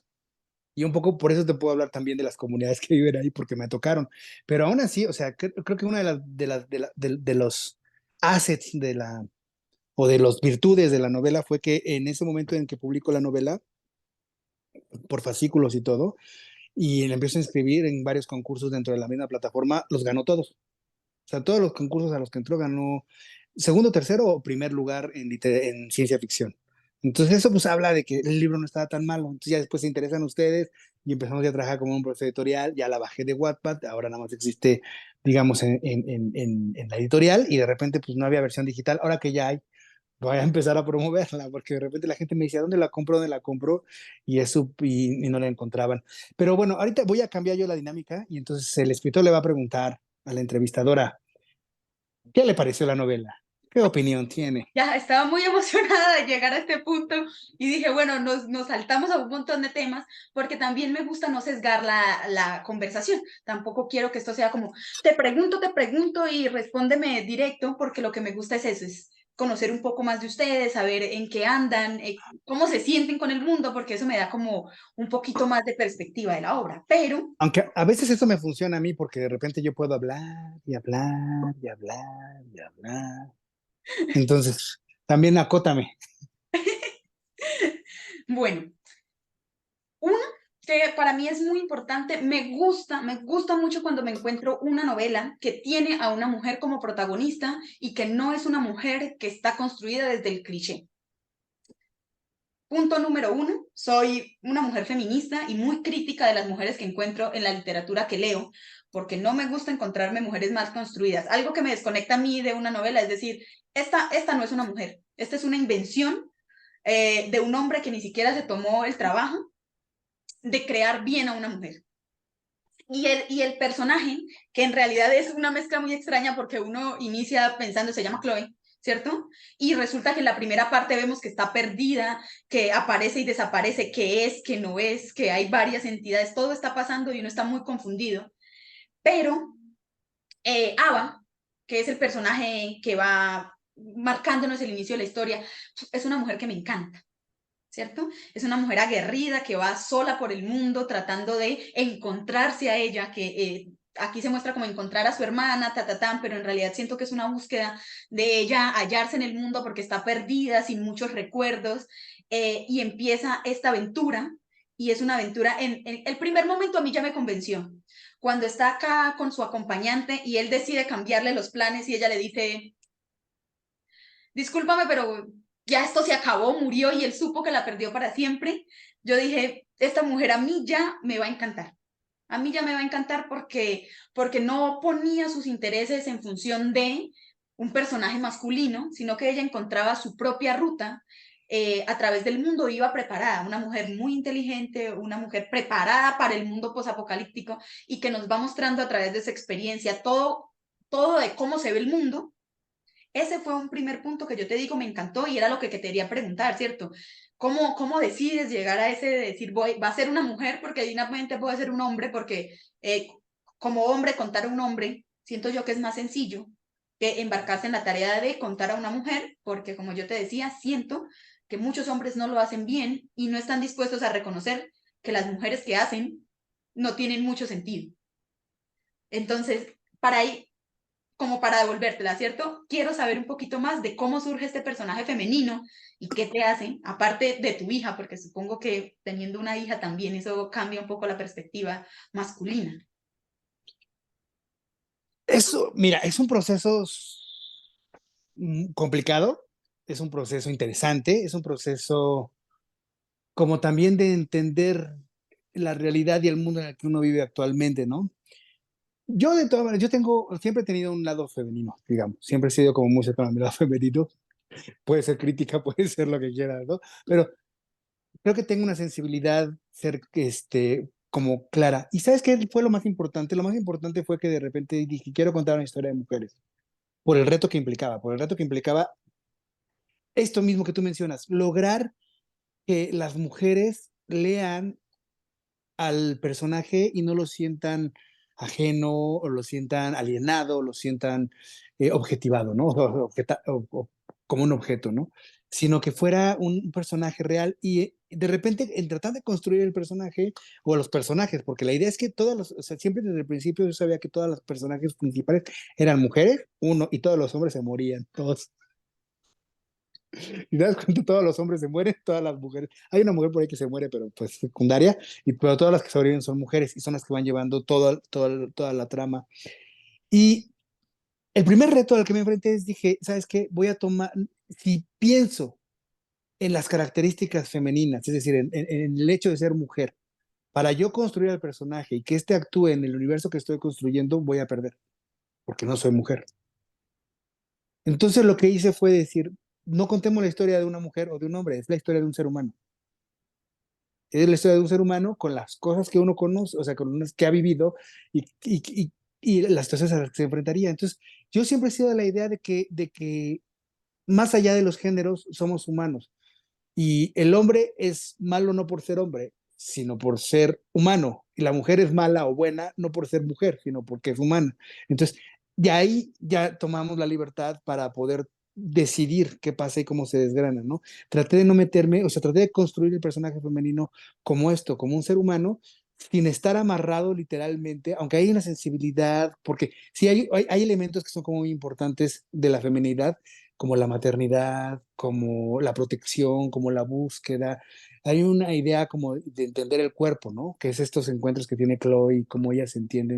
Y un poco por eso te puedo hablar también de las comunidades que viven ahí, porque me tocaron. Pero aún así, o sea, creo que una de los assets o de las virtudes de la novela fue que en ese momento en que publico la novela, por fascículos y todo, y le empiezo a inscribir en varios concursos dentro de la misma plataforma, los ganó todos. O sea, todos los concursos a los que entró ganó segundo, tercero o primer lugar en ciencia ficción. Entonces eso pues habla de que el libro no estaba tan malo. Entonces ya después se interesan ustedes y empezamos ya a trabajar como un proceso editorial. Ya la bajé de Wattpad, ahora nada más existe, digamos, en la editorial y de repente pues no había versión digital. Ahora que ya hay, voy a empezar a promoverla porque de repente la gente me dice, ¿dónde la compro? ¿Dónde la compro? Y eso, y no la encontraban. Pero bueno, ahorita voy a cambiar yo la dinámica y entonces el escritor le va a preguntar a la entrevistadora, ¿qué le pareció la novela? ¿Qué opinión tiene? Ya estaba muy emocionada de llegar a este punto y dije, bueno, nos saltamos a un montón de temas porque también me gusta no sesgar la conversación. Tampoco quiero que esto sea como, te pregunto y respóndeme directo porque lo que me gusta es eso, es conocer un poco más de ustedes, saber en qué andan, cómo se sienten con el mundo, porque eso me da como un poquito más de perspectiva de la obra. Pero Aunque a veces eso me funciona a mí porque de repente yo puedo hablar y hablar y hablar y hablar. Entonces, también acótame. bueno, uno que para mí es muy importante, me gusta mucho cuando me encuentro una novela que tiene a una mujer como protagonista y que no es una mujer que está construida desde el cliché. Punto número uno, soy una mujer feminista y muy crítica de las mujeres que encuentro en la literatura que leo, porque no me gusta encontrarme mujeres más construidas. Algo que me desconecta a mí de una novela es decir, esta no es una mujer, esta es una invención de un hombre que ni siquiera se tomó el trabajo de crear bien a una mujer. Y el personaje, que en realidad es una mezcla muy extraña porque uno inicia pensando, se llama Chloe, ¿cierto? Y resulta que en la primera parte vemos que está perdida, que aparece y desaparece, que es, que no es, que hay varias entidades, todo está pasando y uno está muy confundido. Pero Ava, que es el personaje que va marcándonos el inicio de la historia, es una mujer que me encanta. ¿Cierto? Es una mujer aguerrida que va sola por el mundo tratando de encontrarse a ella, que aquí se muestra como encontrar a su hermana, pero en realidad siento que es una búsqueda de ella hallarse en el mundo porque está perdida, sin muchos recuerdos, y empieza esta aventura, y es una aventura, en el primer momento a mí ya me convenció, cuando está acá con su acompañante y él decide cambiarle los planes y ella le dice, discúlpame, pero ya esto se acabó, murió y él supo que la perdió para siempre. Yo dije, esta mujer a mí ya me va a encantar. A mí ya me va a encantar porque no ponía sus intereses en función de un personaje masculino, sino que ella encontraba su propia ruta a través del mundo, iba preparada, una mujer muy inteligente, una mujer preparada para el mundo posapocalíptico y que nos va mostrando a través de esa experiencia todo de cómo se ve el mundo. Ese fue un primer punto que yo te digo, me encantó y era lo que te quería preguntar, ¿cierto? ¿Cómo decides llegar a ese de decir, va a ser una mujer porque dignamente puede ser un hombre? Porque como hombre, contar a un hombre, siento yo que es más sencillo que embarcarse en la tarea de contar a una mujer, porque como yo te decía, siento que muchos hombres no lo hacen bien y no están dispuestos a reconocer que las mujeres que hacen no tienen mucho sentido. Entonces, para ahí, como para devolvértela, ¿cierto? Quiero saber un poquito más de cómo surge este personaje femenino y qué te hace, aparte de tu hija, porque supongo que teniendo una hija también eso cambia un poco la perspectiva masculina. Eso, mira, es un proceso complicado, es un proceso interesante, es un proceso como también de entender la realidad y el mundo en el que uno vive actualmente, ¿no? Yo de todas maneras, siempre he tenido un lado femenino, digamos, siempre he sido como muy cercano a mi lado femenino, puede ser crítica, puede ser lo que quieras, ¿no? Pero creo que tengo una sensibilidad como clara. ¿Y sabes qué fue lo más importante? Lo más importante fue que de repente dije, quiero contar una historia de mujeres, por el reto que implicaba, por el reto que implicaba esto mismo que tú mencionas, lograr que las mujeres lean al personaje y no lo sientan ajeno, o lo sientan alienado, o lo sientan objetivado, ¿no? O como un objeto, ¿no? Sino que fuera un personaje real y de repente en tratar de construir el personaje o los personajes, porque la idea es que o sea, siempre desde el principio yo sabía que todos los personajes principales eran mujeres, uno, y todos los hombres se morían, todos. Y te das cuenta, todos los hombres se mueren, todas las mujeres. Hay una mujer por ahí que se muere, pero pues secundaria, pero todas las que sobreviven son mujeres y son las que van llevando toda la trama. Y el primer reto al que me enfrenté es, dije, ¿sabes qué? Voy a tomar, si pienso en las características femeninas, es decir, en el hecho de ser mujer, para yo construir al personaje y que éste actúe en el universo que estoy construyendo, voy a perder, porque no soy mujer. Entonces lo que hice fue decir, no contemos la historia de una mujer o de un hombre, es la historia de un ser humano. Es la historia de un ser humano con las cosas que uno conoce, o sea, con las que ha vivido y las situaciones a las que se enfrentaría. Entonces, yo siempre he sido de la idea de que más allá de los géneros, somos humanos. Y el hombre es malo no por ser hombre, sino por ser humano. Y la mujer es mala o buena no por ser mujer, sino porque es humana. Entonces, de ahí ya tomamos la libertad para poder decidir qué pasa y cómo se desgrana, ¿no? Traté de no meterme, o sea, traté de construir el personaje femenino como esto, como un ser humano, sin estar amarrado literalmente, aunque hay una sensibilidad, porque sí hay elementos que son como muy importantes de la feminidad, como la maternidad, como la protección, como la búsqueda. Hay una idea como de entender el cuerpo, ¿no? Que es estos encuentros que tiene Chloe, cómo ella se entiende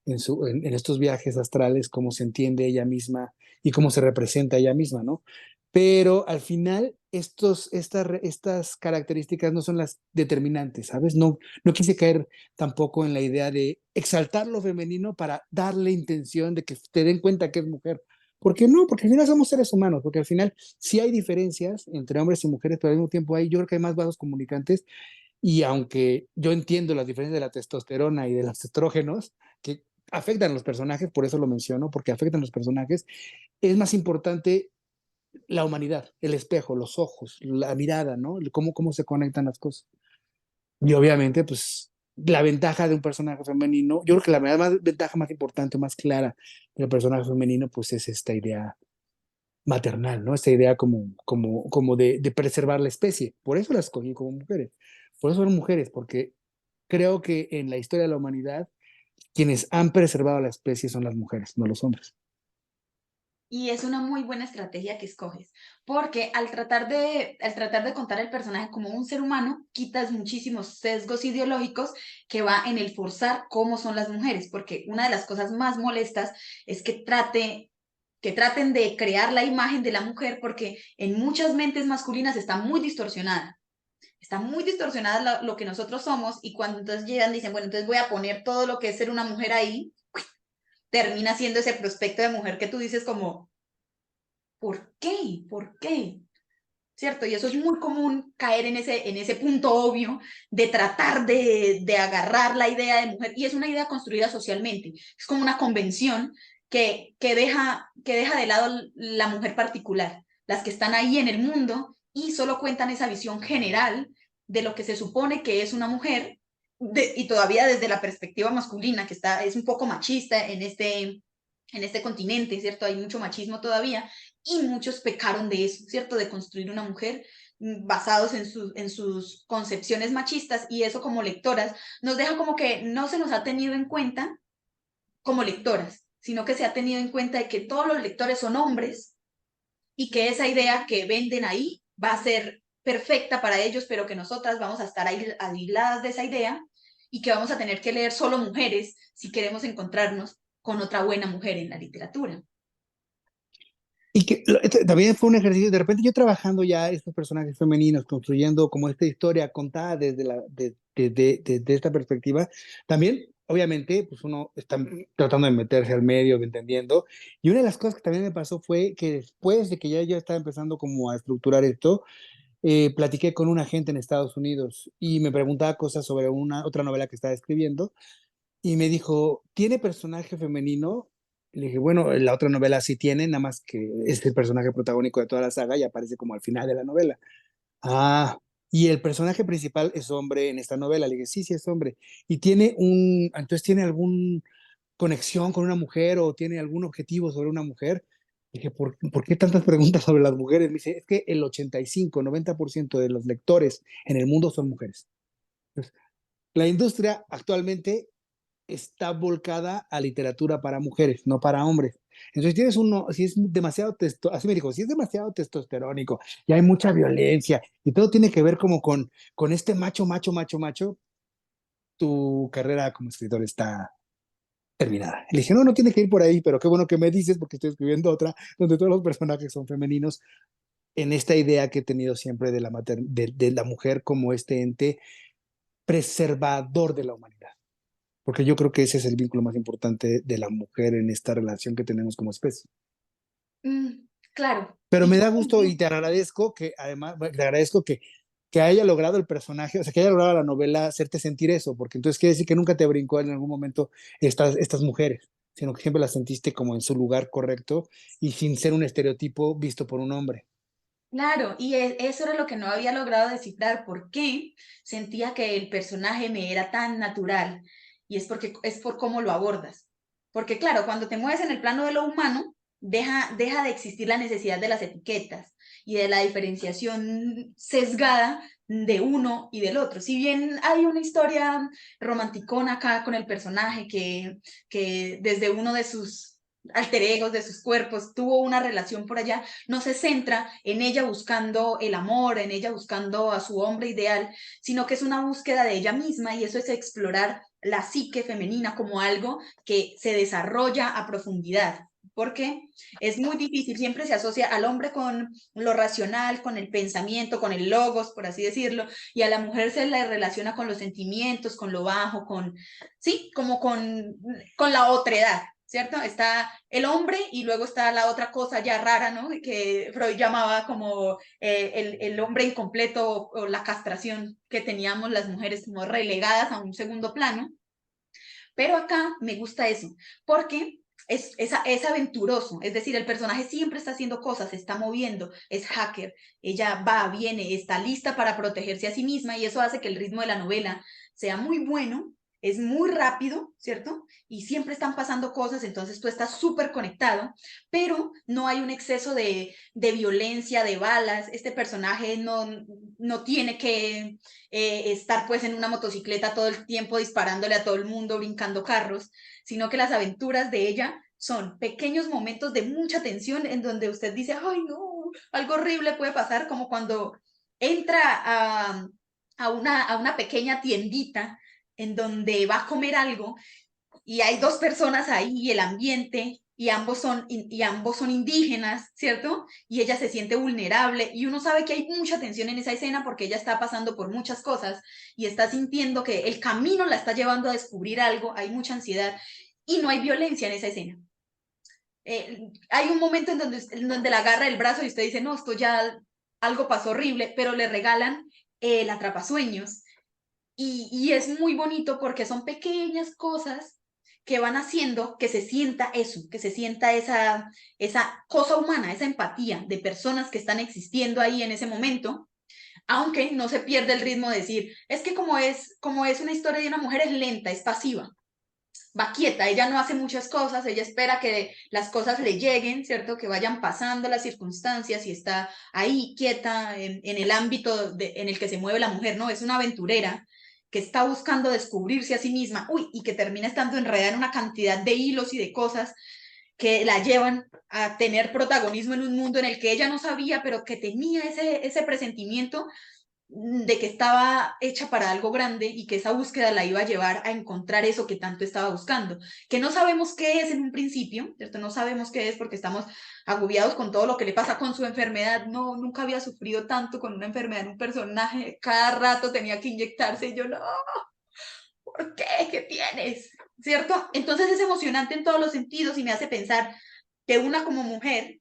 en estos viajes astrales, cómo se entiende ella misma y cómo se representa ella misma, ¿no? Pero al final, estas características no son las determinantes, ¿sabes? No, no quise caer tampoco en la idea de exaltar lo femenino para darle intención de que te den cuenta que es mujer. ¿Por qué no? Porque al final somos seres humanos, porque al final sí hay diferencias entre hombres y mujeres, pero al mismo tiempo yo creo que hay más vasos comunicantes y aunque yo entiendo las diferencias de la testosterona y de los estrógenos que afectan a los personajes, por eso lo menciono, porque afectan a los personajes, es más importante la humanidad, el espejo, los ojos, la mirada, ¿no? Cómo se conectan las cosas. Y obviamente, pues, la ventaja de un personaje femenino, yo creo que ventaja más importante, más clara del personaje femenino, pues es esta idea maternal, ¿no? Esta idea como de preservar la especie. Por eso las escogí como mujeres. Por eso son mujeres, porque creo que en la historia de la humanidad, quienes han preservado la especie son las mujeres, no los hombres. Y es una muy buena estrategia que escoges, porque al tratar de contar el personaje como un ser humano, quitas muchísimos sesgos ideológicos que va en el forzar cómo son las mujeres, porque una de las cosas más molestas es que traten de crear la imagen de la mujer, porque en muchas mentes masculinas está muy distorsionada lo que nosotros somos, y cuando entonces llegan dicen, bueno, entonces voy a poner todo lo que es ser una mujer ahí, termina siendo ese prospecto de mujer que tú dices como, ¿por qué? ¿Por qué? ¿Cierto? Y eso es muy común caer en ese punto obvio de tratar de agarrar la idea de mujer. Y es una idea construida socialmente. Es como una convención que deja de lado la mujer particular, las que están ahí en el mundo y solo cuentan esa visión general de lo que se supone que es una mujer y todavía desde la perspectiva masculina, que es un poco machista en este continente, ¿cierto? Hay mucho machismo todavía y muchos pecaron de eso, ¿cierto? De construir una mujer basados en sus concepciones machistas y eso como lectoras nos deja como que no se nos ha tenido en cuenta como lectoras, sino que se ha tenido en cuenta de que todos los lectores son hombres y que esa idea que venden ahí va a ser perfecta para ellos, pero que nosotras vamos a estar aisladas de esa idea y que vamos a tener que leer solo mujeres si queremos encontrarnos con otra buena mujer en la literatura. Y que también fue un ejercicio, de repente yo trabajando ya estos personajes femeninos, construyendo como esta historia contada desde esta perspectiva, también obviamente pues uno está tratando de meterse al medio, entendiendo, y una de las cosas que también me pasó fue que después de que ya yo estaba empezando como a estructurar esto, platiqué con un agente en Estados Unidos y me preguntaba cosas sobre otra novela que estaba escribiendo y me dijo, ¿tiene personaje femenino? Le dije, bueno, la otra novela sí tiene, nada más que es el personaje protagónico de toda la saga y aparece como al final de la novela. Ah, y el personaje principal es hombre en esta novela. Le dije, sí, sí es hombre. Y entonces tiene alguna conexión con una mujer o tiene algún objetivo sobre una mujer. Dije, ¿por qué tantas preguntas sobre las mujeres? Me dice, es que el 85-90% de los lectores en el mundo son mujeres. Entonces, la industria actualmente está volcada a literatura para mujeres, no para hombres. Entonces tienes uno, si es demasiado así me dijo, si es demasiado testosterónico y hay mucha violencia y todo tiene que ver como con este macho, macho, macho, macho, tu carrera como escritor está terminada. Le dije, no, no tiene que ir por ahí, pero qué bueno que me dices porque estoy escribiendo otra donde todos los personajes son femeninos en esta idea que he tenido siempre de de la mujer como este ente preservador de la humanidad. Porque yo creo que ese es el vínculo más importante de la mujer en esta relación que tenemos como especie. Claro, Pero y me yo da gusto y también. te agradezco que además, bueno, te agradezco que haya logrado el personaje, o sea, que haya logrado la novela hacerte sentir eso, porque entonces quiere decir que nunca te brincó en algún momento estas mujeres, sino que siempre las sentiste como en su lugar correcto y sin ser un estereotipo visto por un hombre. Claro, y eso era lo que no había logrado descifrar, por qué sentía que el personaje me era tan natural, y es porque es por cómo lo abordas. Porque claro, cuando te mueves en el plano de lo humano, deja de existir la necesidad de las etiquetas y de la diferenciación sesgada de uno y del otro. Si bien hay una historia romanticona acá con el personaje que desde uno de sus alter egos, de sus cuerpos, tuvo una relación por allá, no se centra en ella buscando el amor, en ella buscando a su hombre ideal, sino que es una búsqueda de ella misma y eso es explorar la psique femenina como algo que se desarrolla a profundidad. Porque es muy difícil, siempre se asocia al hombre con lo racional, con el pensamiento, con el logos, por así decirlo, y a la mujer se le relaciona con los sentimientos, con lo bajo, sí, como con la otredad, ¿cierto? Está el hombre y luego está la otra cosa ya rara, ¿no? Que Freud llamaba como el hombre incompleto o la castración que teníamos las mujeres como relegadas a un segundo plano. Pero acá me gusta eso, porque es aventuroso, es decir, el personaje siempre está haciendo cosas, se está moviendo, es hacker, ella va, viene, está lista para protegerse a sí misma y eso hace que el ritmo de la novela sea muy bueno, es muy rápido, ¿cierto? Y siempre están pasando cosas, entonces tú estás súper conectado, pero no hay un exceso de violencia, de balas, este personaje no tiene que estar pues en una motocicleta todo el tiempo disparándole a todo el mundo, brincando carros, sino que las aventuras de ella son pequeños momentos de mucha tensión en donde usted dice, ay no, algo horrible puede pasar, como cuando entra a una pequeña tiendita en donde va a comer algo y hay dos personas ahí y el ambiente y ambos son indígenas, ¿cierto? Y ella se siente vulnerable y uno sabe que hay mucha tensión en esa escena porque ella está pasando por muchas cosas y está sintiendo que el camino la está llevando a descubrir algo, hay mucha ansiedad y no hay violencia en esa escena. Hay un momento en donde la agarra el brazo y usted dice, no, esto ya algo pasó horrible, pero le regalan el atrapasueños y es muy bonito porque son pequeñas cosas que van haciendo que se sienta eso, que se sienta esa cosa humana, esa empatía de personas que están existiendo ahí en ese momento, aunque no se pierde el ritmo de decir, es que como es una historia de una mujer es lenta, es pasiva, va quieta, ella no hace muchas cosas, ella espera que las cosas le lleguen, ¿cierto? Que vayan pasando las circunstancias y está ahí quieta en el ámbito en el que se mueve la mujer, ¿no? Es una aventurera que está buscando descubrirse a sí misma, uy, y que termina estando enredada en una cantidad de hilos y de cosas que la llevan a tener protagonismo en un mundo en el que ella no sabía, pero que tenía ese presentimiento de que estaba hecha para algo grande y que esa búsqueda la iba a llevar a encontrar eso que tanto estaba buscando, que no sabemos qué es en un principio, ¿cierto? No sabemos qué es porque estamos agobiados con todo lo que le pasa con su enfermedad, no, nunca había sufrido tanto con una enfermedad en un personaje, cada rato tenía que inyectarse y yo no, ¿por qué? ¿Qué tienes? ¿Cierto? Entonces es emocionante en todos los sentidos y me hace pensar que una como mujer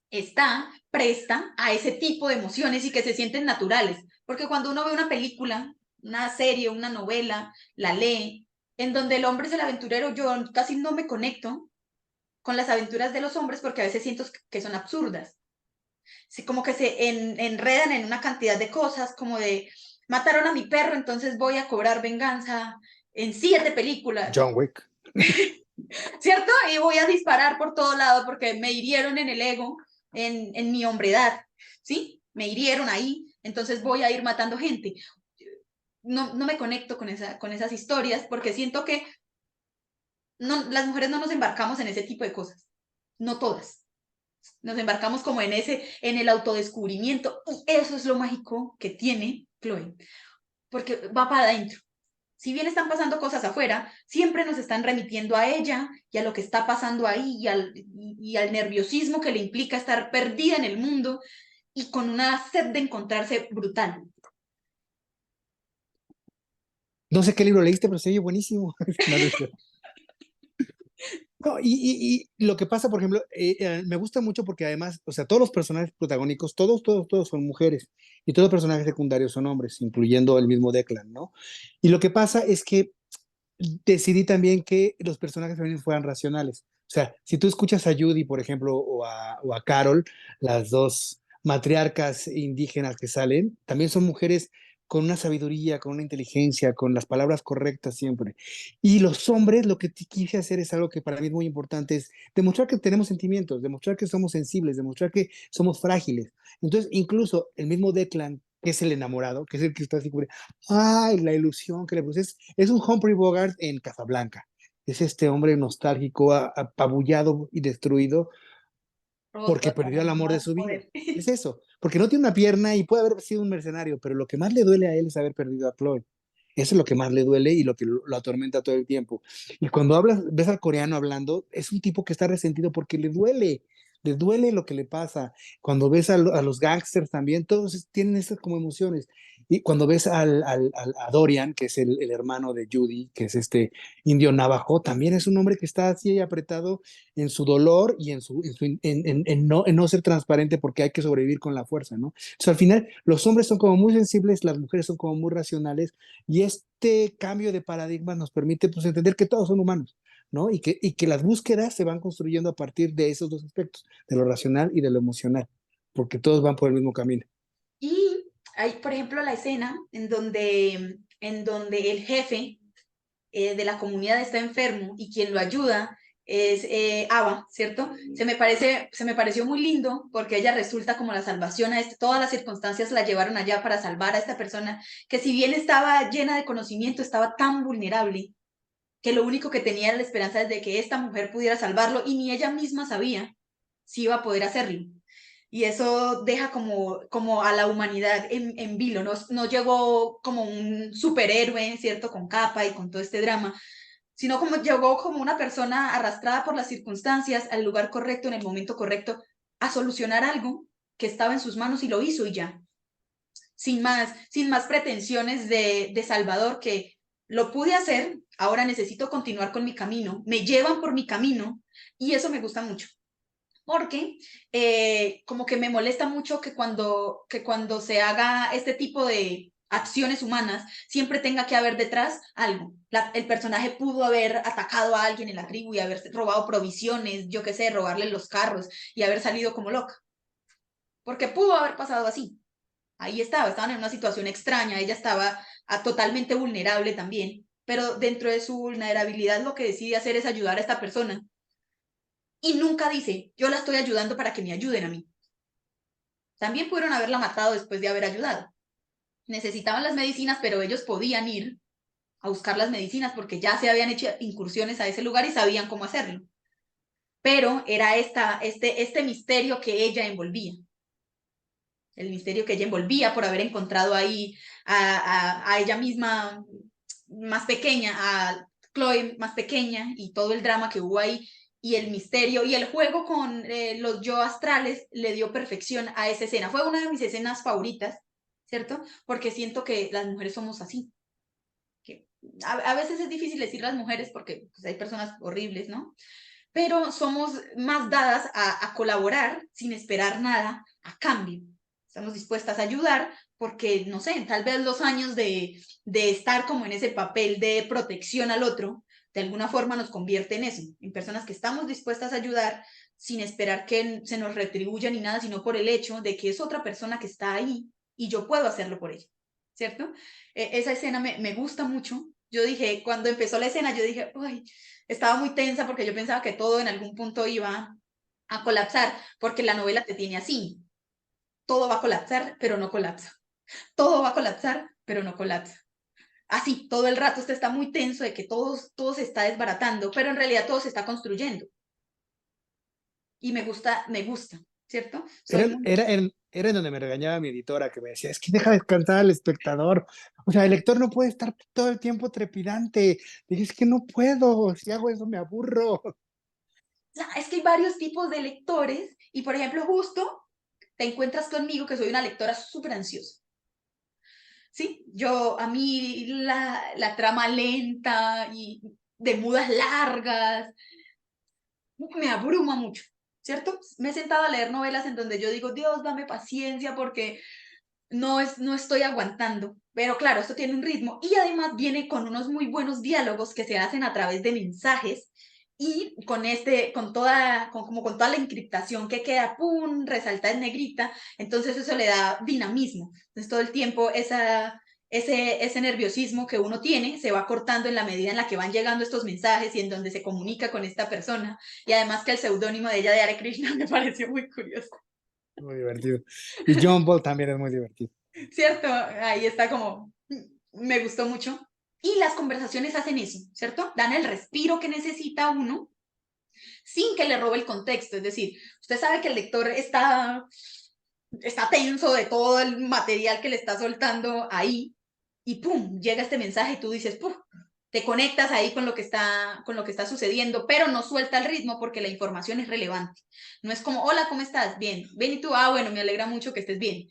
está presta a ese tipo de emociones y que se sienten naturales. Porque cuando uno ve una película, una serie, una novela, la lee, en donde el hombre es el aventurero, yo casi no me conecto con las aventuras de los hombres porque a veces siento que son absurdas. Sí, como que se enredan en una cantidad de cosas, como de mataron a mi perro, entonces voy a cobrar venganza en 7 películas, John Wick. ¿cierto? Y voy a disparar por todo lado porque me hirieron en el ego, en mi hombredad, ¿sí? Me hirieron ahí, entonces voy a ir matando gente. No me conecto con esas historias porque siento que no, las mujeres no nos embarcamos en ese tipo de cosas, no todas. Nos embarcamos como en el autodescubrimiento, y eso es lo mágico que tiene Chloe, porque va para adentro. Si bien están pasando cosas afuera, siempre nos están remitiendo a ella y a lo que está pasando ahí y al nerviosismo que le implica estar perdida en el mundo y con una sed de encontrarse brutal. No sé qué libro leíste, pero se oye buenísimo. No, no es cierto. No, y lo que pasa, por ejemplo, me gusta mucho porque además, o sea, todos los personajes protagónicos, todos son mujeres y todos los personajes secundarios son hombres, incluyendo el mismo Declan, ¿no? Y lo que pasa es que decidí también que los personajes femeninos fueran racionales. O sea, si tú escuchas a Judy, por ejemplo, o a Carol, las dos matriarcas indígenas que salen, también son mujeres con una sabiduría, con una inteligencia, con las palabras correctas siempre. Y los hombres, lo que quise hacer es algo que para mí es muy importante, es demostrar que tenemos sentimientos, demostrar que somos sensibles, demostrar que somos frágiles. Entonces, incluso el mismo Declan, que es el enamorado, que es el que está así, ay, la ilusión que le puse. Es un Humphrey Bogart en Casablanca. Es este hombre nostálgico, apabullado y destruido Roto porque hasta perdió el amor de más su vida. poder. Es eso, porque no tiene una pierna y puede haber sido un mercenario, pero lo que más le duele a él es haber perdido a Chloe. Eso es lo que más le duele y lo que lo atormenta todo el tiempo. Y cuando hablas, ves al coreano hablando, es un tipo que está resentido porque le duele lo que le pasa. Cuando ves a los gangsters también, todos tienen esas como emociones. Y cuando ves a Dorian, que es el hermano de Judy, que es este indio navajo, también es un hombre que está así apretado en su dolor y en no ser transparente porque hay que sobrevivir con la fuerza, ¿no? Entonces, al final, los hombres son como muy sensibles, las mujeres son como muy racionales, y este cambio de paradigma nos permite pues, entender que todos son humanos, ¿no? Y que las búsquedas se van construyendo a partir de esos dos aspectos, de lo racional y de lo emocional, porque todos van por el mismo camino. Y hay, por ejemplo, la escena en donde el jefe de la comunidad está enfermo y quien lo ayuda es Ava, ¿cierto? Se me pareció muy lindo porque ella resulta como la salvación a este, todas las circunstancias la llevaron allá para salvar a esta persona que si bien estaba llena de conocimiento, estaba tan vulnerable que lo único que tenía era la esperanza de que esta mujer pudiera salvarlo y ni ella misma sabía si iba a poder hacerlo. Y eso deja como a la humanidad en vilo, ¿no? No llegó como un superhéroe, ¿cierto? Con capa y con todo este drama, sino como llegó como una persona arrastrada por las circunstancias al lugar correcto, en el momento correcto, a solucionar algo que estaba en sus manos y lo hizo y ya, sin más pretensiones de Salvador, que lo pude hacer, ahora necesito continuar con mi camino, me llevan por mi camino y eso me gusta mucho. Porque como que me molesta mucho que cuando se haga este tipo de acciones humanas, siempre tenga que haber detrás algo. El personaje pudo haber atacado a alguien en la tribu y haber robado provisiones, yo qué sé, robarle los carros y haber salido como loca. Porque pudo haber pasado así. Ahí estaban en una situación extraña, ella estaba totalmente vulnerable también, pero dentro de su vulnerabilidad lo que decide hacer es ayudar a esta persona. Y nunca dice, yo la estoy ayudando para que me ayuden a mí. También pudieron haberla matado después de haber ayudado. Necesitaban las medicinas, pero ellos podían ir a buscar las medicinas porque ya se habían hecho incursiones a ese lugar y sabían cómo hacerlo. Pero era este misterio que ella envolvía. El misterio que ella envolvía por haber encontrado ahí a ella misma más pequeña, a Chloe más pequeña y todo el drama que hubo ahí y el misterio y el juego con los yo astrales le dio perfección a esa escena. Fue una de mis escenas favoritas, ¿cierto? Porque siento que las mujeres somos así. Que a veces es difícil decir las mujeres porque pues, hay personas horribles, ¿no? Pero somos más dadas a colaborar sin esperar nada a cambio. Estamos dispuestas a ayudar porque, no sé, tal vez los años de estar como en ese papel de protección al otro, de alguna forma nos convierte en eso, en personas que estamos dispuestas a ayudar sin esperar que se nos retribuya ni nada, sino por el hecho de que es otra persona que está ahí y yo puedo hacerlo por ella, ¿cierto? Esa escena me gusta mucho. Yo dije, cuando empezó la escena, yo dije, uy, estaba muy tensa porque yo pensaba que todo en algún punto iba a colapsar, porque la novela te tiene así. Todo va a colapsar, pero no colapsa. Todo va a colapsar, pero no colapsa. así, todo el rato usted está muy tenso de que todo se está desbaratando, pero en realidad todo se está construyendo. Y me gusta, ¿cierto? Soy muy... Era en donde me regañaba mi editora, que me decía, es que deja descansar al espectador. O sea, el lector no puede estar todo el tiempo trepidante. Dije, es que no puedo, si hago eso me aburro. Es que hay varios tipos de lectores y, por ejemplo, justo te encuentras conmigo que soy una lectora súper ansiosa. Sí, a mí la trama lenta y de mudas largas me abruma mucho, ¿cierto? Me he sentado a leer novelas en donde yo digo, Dios, dame paciencia porque no estoy aguantando. Pero claro, esto tiene un ritmo y además viene con unos muy buenos diálogos que se hacen a través de mensajes y como con toda la encriptación que queda, pum, resalta en negrita, entonces eso le da dinamismo. Entonces todo el tiempo ese nerviosismo que uno tiene se va cortando en la medida en la que van llegando estos mensajes y en donde se comunica con esta persona. Y además que el seudónimo de ella, de Hare Krishna, me pareció muy curioso. Muy divertido. Y John Ball también es muy divertido. ¿Cierto? Ahí está como, me gustó mucho. Y las conversaciones hacen eso, ¿cierto? Dan el respiro que necesita uno sin que le robe el contexto. Es decir, usted sabe que el lector está tenso de todo el material que le está soltando ahí y ¡pum! Llega este mensaje y tú dices, ¡pum! Te conectas ahí con lo que está sucediendo, pero no suelta el ritmo porque la información es relevante. No es como, hola, ¿cómo estás? Bien. Ven y tú, bueno, me alegra mucho que estés bien.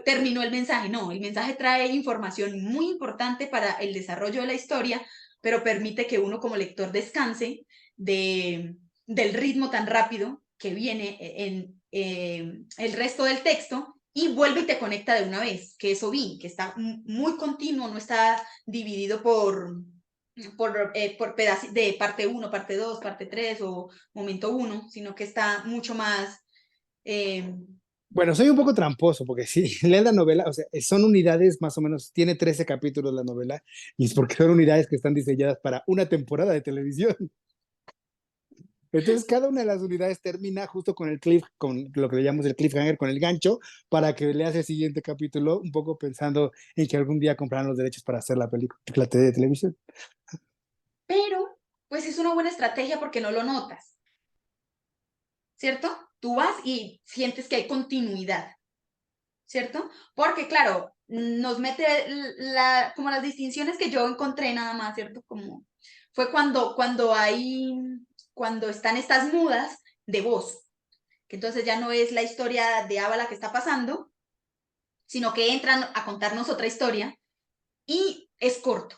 Terminó el mensaje. No, el mensaje trae información muy importante para el desarrollo de la historia, pero permite que uno como lector descanse del ritmo tan rápido que viene en el resto del texto y vuelve y te conecta de una vez, que eso vi, que está muy continuo, no está dividido por pedazos de parte 1, parte 2, parte 3 o momento 1, sino que está mucho más... Eh, Bueno, soy un poco tramposo porque si lees la novela, o sea, son unidades más o menos, tiene 13 capítulos la novela y es porque son unidades que están diseñadas para una temporada de televisión. Entonces, cada una de las unidades termina justo con con lo que le llamamos el cliffhanger, con el gancho, para que leas el siguiente capítulo, un poco pensando en que algún día comprarán los derechos para hacer la película, la de televisión. pero, pues es una buena estrategia porque no lo notas, ¿cierto? Tú vas y sientes que hay continuidad, ¿cierto? Porque, claro, nos mete como las distinciones que yo encontré nada más, ¿cierto? Como fue cuando están estas mudas de voz, que entonces ya no es la historia de Ava la que está pasando, sino que entran a contarnos otra historia y es corto,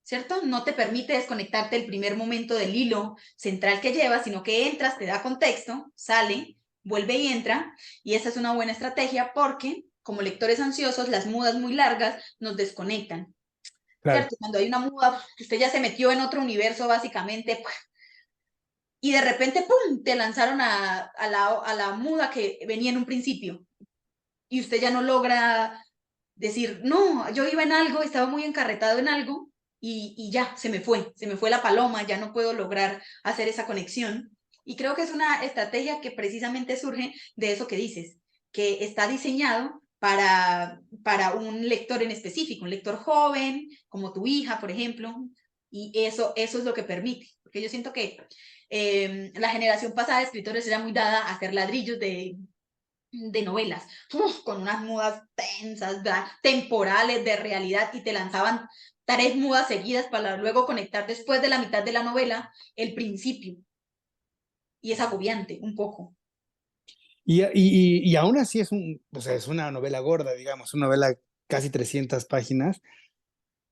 ¿cierto? No te permite desconectarte el primer momento del hilo central que llevas, sino que entras, te da contexto, sale, vuelve y entra, y esa es una buena estrategia porque como lectores ansiosos, las mudas muy largas nos desconectan, Claro. ¿cierto? Cuando hay una muda, usted ya se metió en otro universo básicamente, y de repente, ¡pum!, te lanzaron a la muda que venía en un principio, y usted ya no logra decir, no, yo iba en algo, estaba muy encarretado en algo y ya, se me fue la paloma, ya no puedo lograr hacer esa conexión. Y creo que es una estrategia que precisamente surge de eso que dices, que está diseñado para un lector en específico, un lector joven, como tu hija, por ejemplo, y eso es lo que permite, porque yo siento que la generación pasada de escritores era muy dada a hacer ladrillos de novelas, con unas mudas tensas, temporales, de realidad, y te lanzaban 3 mudas seguidas para luego conectar después de la mitad de la novela el principio. Y es agobiante un poco. Y aún así o sea, es una novela gorda, digamos, una novela casi 300 páginas,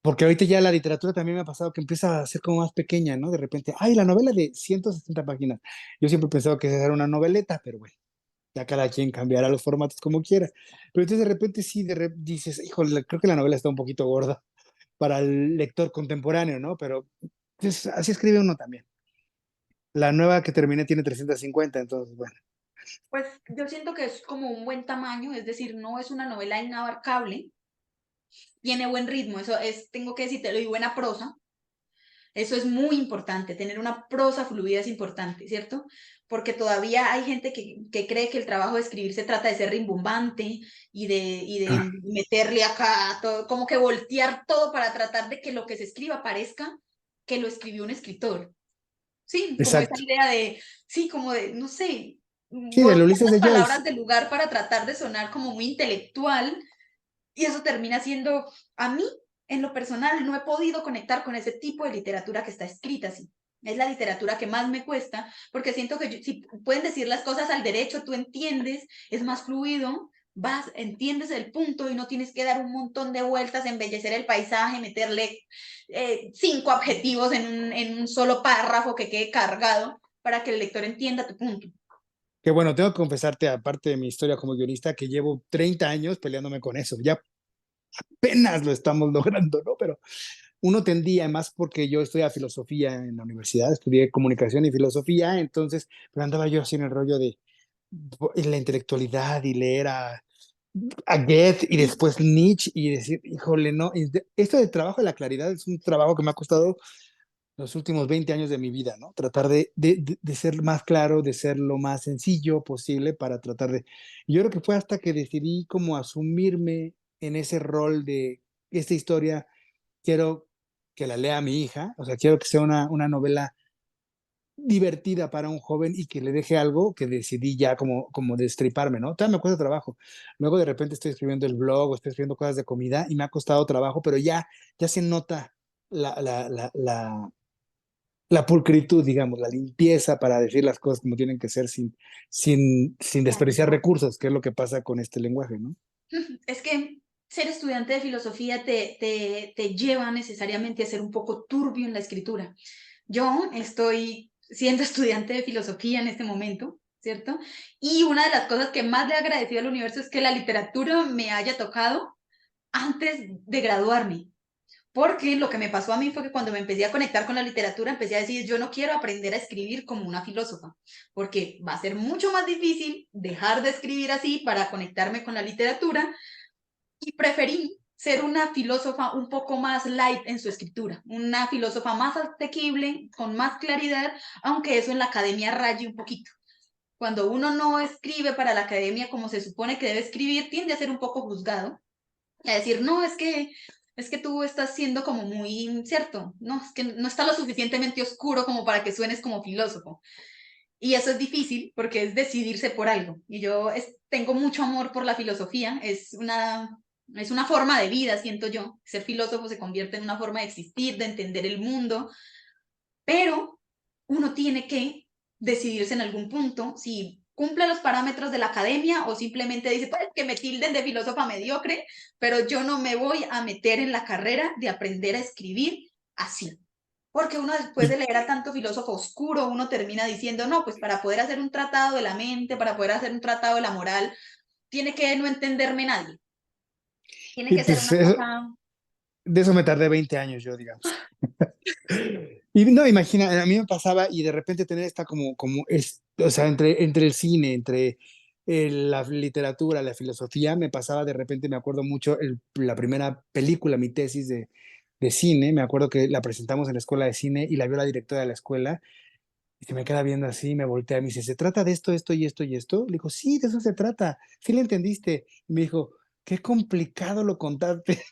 porque ahorita ya la literatura también me ha pasado que empieza a ser como más pequeña, ¿no? De repente, ay, la novela de 160 páginas. Yo siempre he pensado que esa era una noveleta, pero bueno, ya cada quien cambiará los formatos como quiera. Pero entonces de repente sí, dices, híjole, creo que la novela está un poquito gorda para el lector contemporáneo, ¿no? Pero pues, así escribe uno también. La nueva que terminé tiene 350, entonces, bueno. Pues yo siento que es como un buen tamaño, es decir, no es una novela inabarcable, tiene buen ritmo, eso es, tengo que decirte, y buena prosa. Eso es muy importante, tener una prosa fluida es importante, ¿cierto? Porque todavía hay gente que cree que el trabajo de escribir se trata de ser rimbombante y de meterle acá todo, como que voltear todo para tratar de que lo que se escriba parezca que lo escribió un escritor. Sí, como esa Exacto. idea de, sí, como de, no sé, Sí, del voltear Ulises las de Joyce. palabras del lugar para tratar de sonar como muy intelectual y eso termina siendo, a mí, en lo personal, no he podido conectar con ese tipo de literatura que está escrita así. Es la literatura que más me cuesta, porque siento que si pueden decir las cosas al derecho, tú entiendes, es más fluido, vas, entiendes el punto y no tienes que dar un montón de vueltas, embellecer el paisaje, meterle 5 adjetivos en un solo párrafo que quede cargado para que el lector entienda tu punto. Que bueno, tengo que confesarte, aparte de mi historia como guionista, que llevo 30 años peleándome con eso. Ya apenas lo estamos logrando, ¿no? Pero uno tendía, más porque yo estudié filosofía en la universidad, estudié comunicación y filosofía, entonces pero andaba yo así en el rollo de la intelectualidad y leer a Goethe y después Nietzsche y decir, híjole, no, esto de trabajo de la claridad es un trabajo que me ha costado los últimos 20 años de mi vida, ¿no? Tratar de ser más claro, de ser lo más sencillo posible para tratar de... Yo creo que fue hasta que decidí como asumirme en ese rol de esta historia, quiero que la lea mi hija, o sea, quiero que sea una novela divertida para un joven y que le deje algo que decidí ya como destriparme, ¿no? Todavía me cuesta trabajo. Luego de repente estoy escribiendo el blog o estoy escribiendo cosas de comida y me ha costado trabajo, pero ya se nota la, la, la, la, la pulcritud, digamos, la limpieza para decir las cosas como tienen que ser sin desperdiciar recursos, que es lo que pasa con este lenguaje, ¿no? Es que ser estudiante de filosofía te lleva necesariamente a ser un poco turbio en la escritura. Yo estoy siendo estudiante de filosofía en este momento, ¿cierto? Y una de las cosas que más le he agradecido al universo es que la literatura me haya tocado antes de graduarme. Porque lo que me pasó a mí fue que cuando me empecé a conectar con la literatura, empecé a decir, yo no quiero aprender a escribir como una filósofa, porque va a ser mucho más difícil dejar de escribir así para conectarme con la literatura y preferí ser una filósofa un poco más light en su escritura, una filósofa más asequible, con más claridad, aunque eso en la academia raye un poquito. Cuando uno no escribe para la academia como se supone que debe escribir, tiende a ser un poco juzgado, a decir, no, es que tú estás siendo como muy, cierto, no, es que no está lo suficientemente oscuro como para que suenes como filósofo. Y eso es difícil porque es decidirse por algo. Y yo tengo mucho amor por la filosofía, es una forma de vida, siento yo. Ser filósofo se convierte en una forma de existir, de entender el mundo, pero uno tiene que decidirse en algún punto si cumple los parámetros de la academia o simplemente dice, pues que me tilden de filósofa mediocre, pero yo no me voy a meter en la carrera de aprender a escribir así. Porque uno después de Y, leer a tanto filósofo oscuro, uno termina diciendo, no, pues para poder hacer un tratado de la mente, para poder hacer un tratado de la moral, tiene que no entenderme nadie. Tiene y que ser pues una cosa... de eso me tardé 20 años yo, digamos. Y no, imagina, a mí me pasaba y de repente tener esta o sea, entre el cine, entre la literatura, la filosofía, me pasaba de repente, me acuerdo mucho, la primera película, mi tesis de cine, me acuerdo que la presentamos en la escuela de cine y la vio la directora de la escuela y se me queda viendo así, me voltea y me dice, ¿se trata de esto, esto y esto y esto? Le digo, sí, de eso se trata, sí le entendiste. Y me dijo, qué complicado lo contaste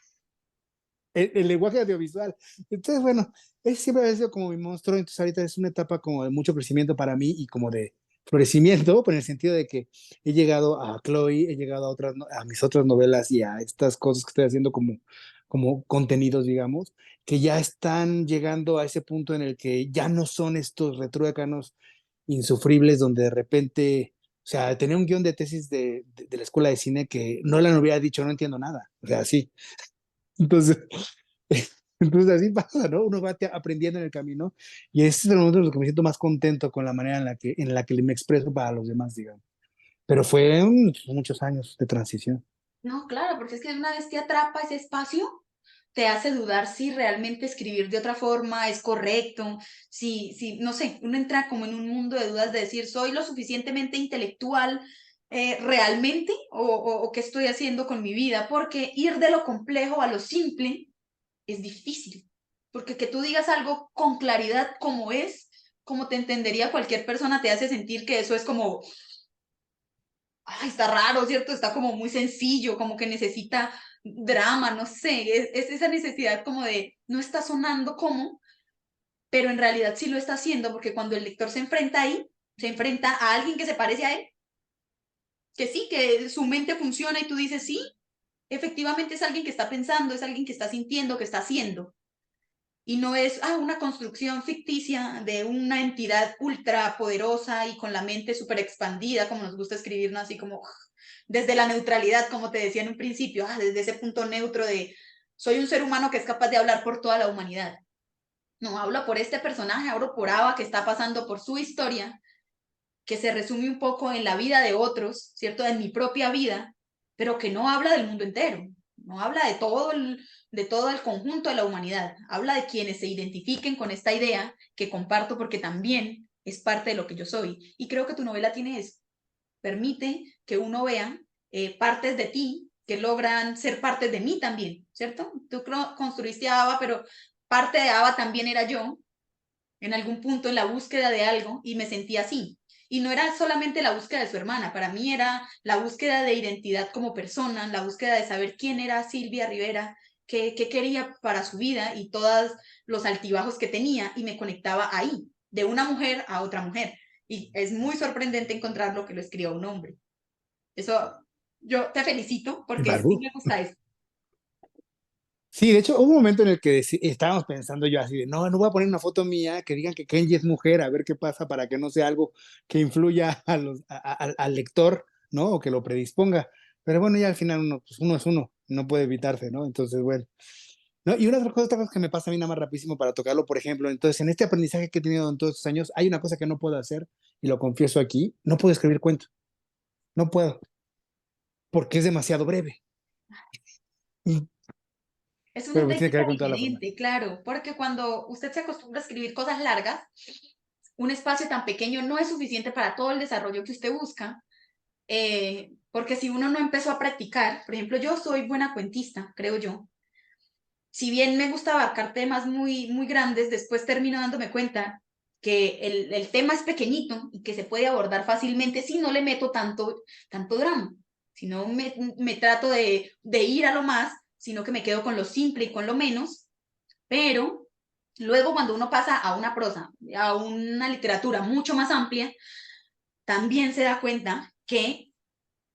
el lenguaje audiovisual. Entonces, bueno, ese siempre ha sido como mi monstruo, entonces ahorita es una etapa como de mucho crecimiento para mí y como de florecimiento, por el sentido de que he llegado a Chloe, he llegado a mis otras novelas y a estas cosas que estoy haciendo como contenidos, digamos, que ya están llegando a ese punto en el que ya no son estos retruécanos insufribles donde de repente, o sea, tenía un guión de tesis de la escuela de cine que no le hubiera dicho, no entiendo nada, o sea, sí. Entonces, entonces así pasa, ¿no? Uno va aprendiendo en el camino y ese es el momento en el que me siento más contento con la manera en la que me expreso para los demás, digamos. Pero fue muchos años de transición. No, claro, porque es que una vez te atrapa ese espacio, te hace dudar si realmente escribir de otra forma es correcto, si, no sé, uno entra como en un mundo de dudas de decir, ¿soy lo suficientemente intelectual realmente o qué estoy haciendo con mi vida? Porque ir de lo complejo a lo simple es difícil. porque que tú digas algo con claridad como es, como te entendería cualquier persona, te hace sentir que eso es como, ay, está raro, ¿cierto? Está como muy sencillo, como que necesita drama, no sé, es esa necesidad como de, no está sonando como, pero en realidad sí lo está haciendo, porque cuando el lector se enfrenta ahí, se enfrenta a alguien que se parece a él, que sí, que su mente funciona y tú dices, sí, efectivamente es alguien que está pensando, es alguien que está sintiendo, que está haciendo. Y no es una construcción ficticia de una entidad ultra poderosa y con la mente súper expandida, como nos gusta escribir, ¿no? Así como desde la neutralidad, como te decía en un principio, desde ese punto neutro de soy un ser humano que es capaz de hablar por toda la humanidad. No, hablo por este personaje, hablo por Ava que está pasando por su historia, que se resume un poco en la vida de otros, ¿cierto? En mi propia vida, pero que no habla del mundo entero, no habla de todo el conjunto de la humanidad, habla de quienes se identifiquen con esta idea que comparto porque también es parte de lo que yo soy. Y creo que tu novela tiene eso, permite que uno vea partes de ti que logran ser partes de mí también, ¿cierto? Tú construiste a Ava, pero parte de Ava también era yo, en algún punto en la búsqueda de algo y me sentía así. Y no era solamente la búsqueda de su hermana, para mí era la búsqueda de identidad como persona, la búsqueda de saber quién era Silvia Rivera, qué quería para su vida y todos los altibajos que tenía y me conectaba ahí, de una mujer a otra mujer. Y es muy sorprendente encontrar lo que lo escribió un hombre. Eso, yo te felicito porque sí Barbu. me gusta eso. Sí, de hecho, hubo un momento en el que estábamos pensando yo así de, no, no voy a poner una foto mía que digan que Kenji es mujer, a ver qué pasa para que no sea algo que influya al lector, ¿no? O que lo predisponga. Pero bueno, ya al final uno, pues uno es uno, no puede evitarse, ¿no? Entonces, bueno. ¿No? Y una otra cosa que me pasa a mí nada más rapidísimo para tocarlo, por ejemplo, entonces en este aprendizaje que he tenido en todos estos años, hay una cosa que no puedo hacer, y lo confieso aquí, no puedo escribir cuentos, no puedo, porque es demasiado breve. Mm, Es una Pero me tiene que técnica ver con toda la forma. diferente, claro, porque cuando usted se acostumbra a escribir cosas largas, un espacio tan pequeño no es suficiente para todo el desarrollo que usted busca, porque si uno no empezó a practicar, por ejemplo, yo soy buena cuentista, creo yo. Si bien me gusta abarcar temas muy, muy grandes, después termino dándome cuenta que el tema es pequeñito y que se puede abordar fácilmente si no le meto tanto drama, si no me trato de ir a lo más, sino que me quedo con lo simple y con lo menos, pero luego cuando uno pasa a una prosa, a una literatura mucho más amplia, también se da cuenta que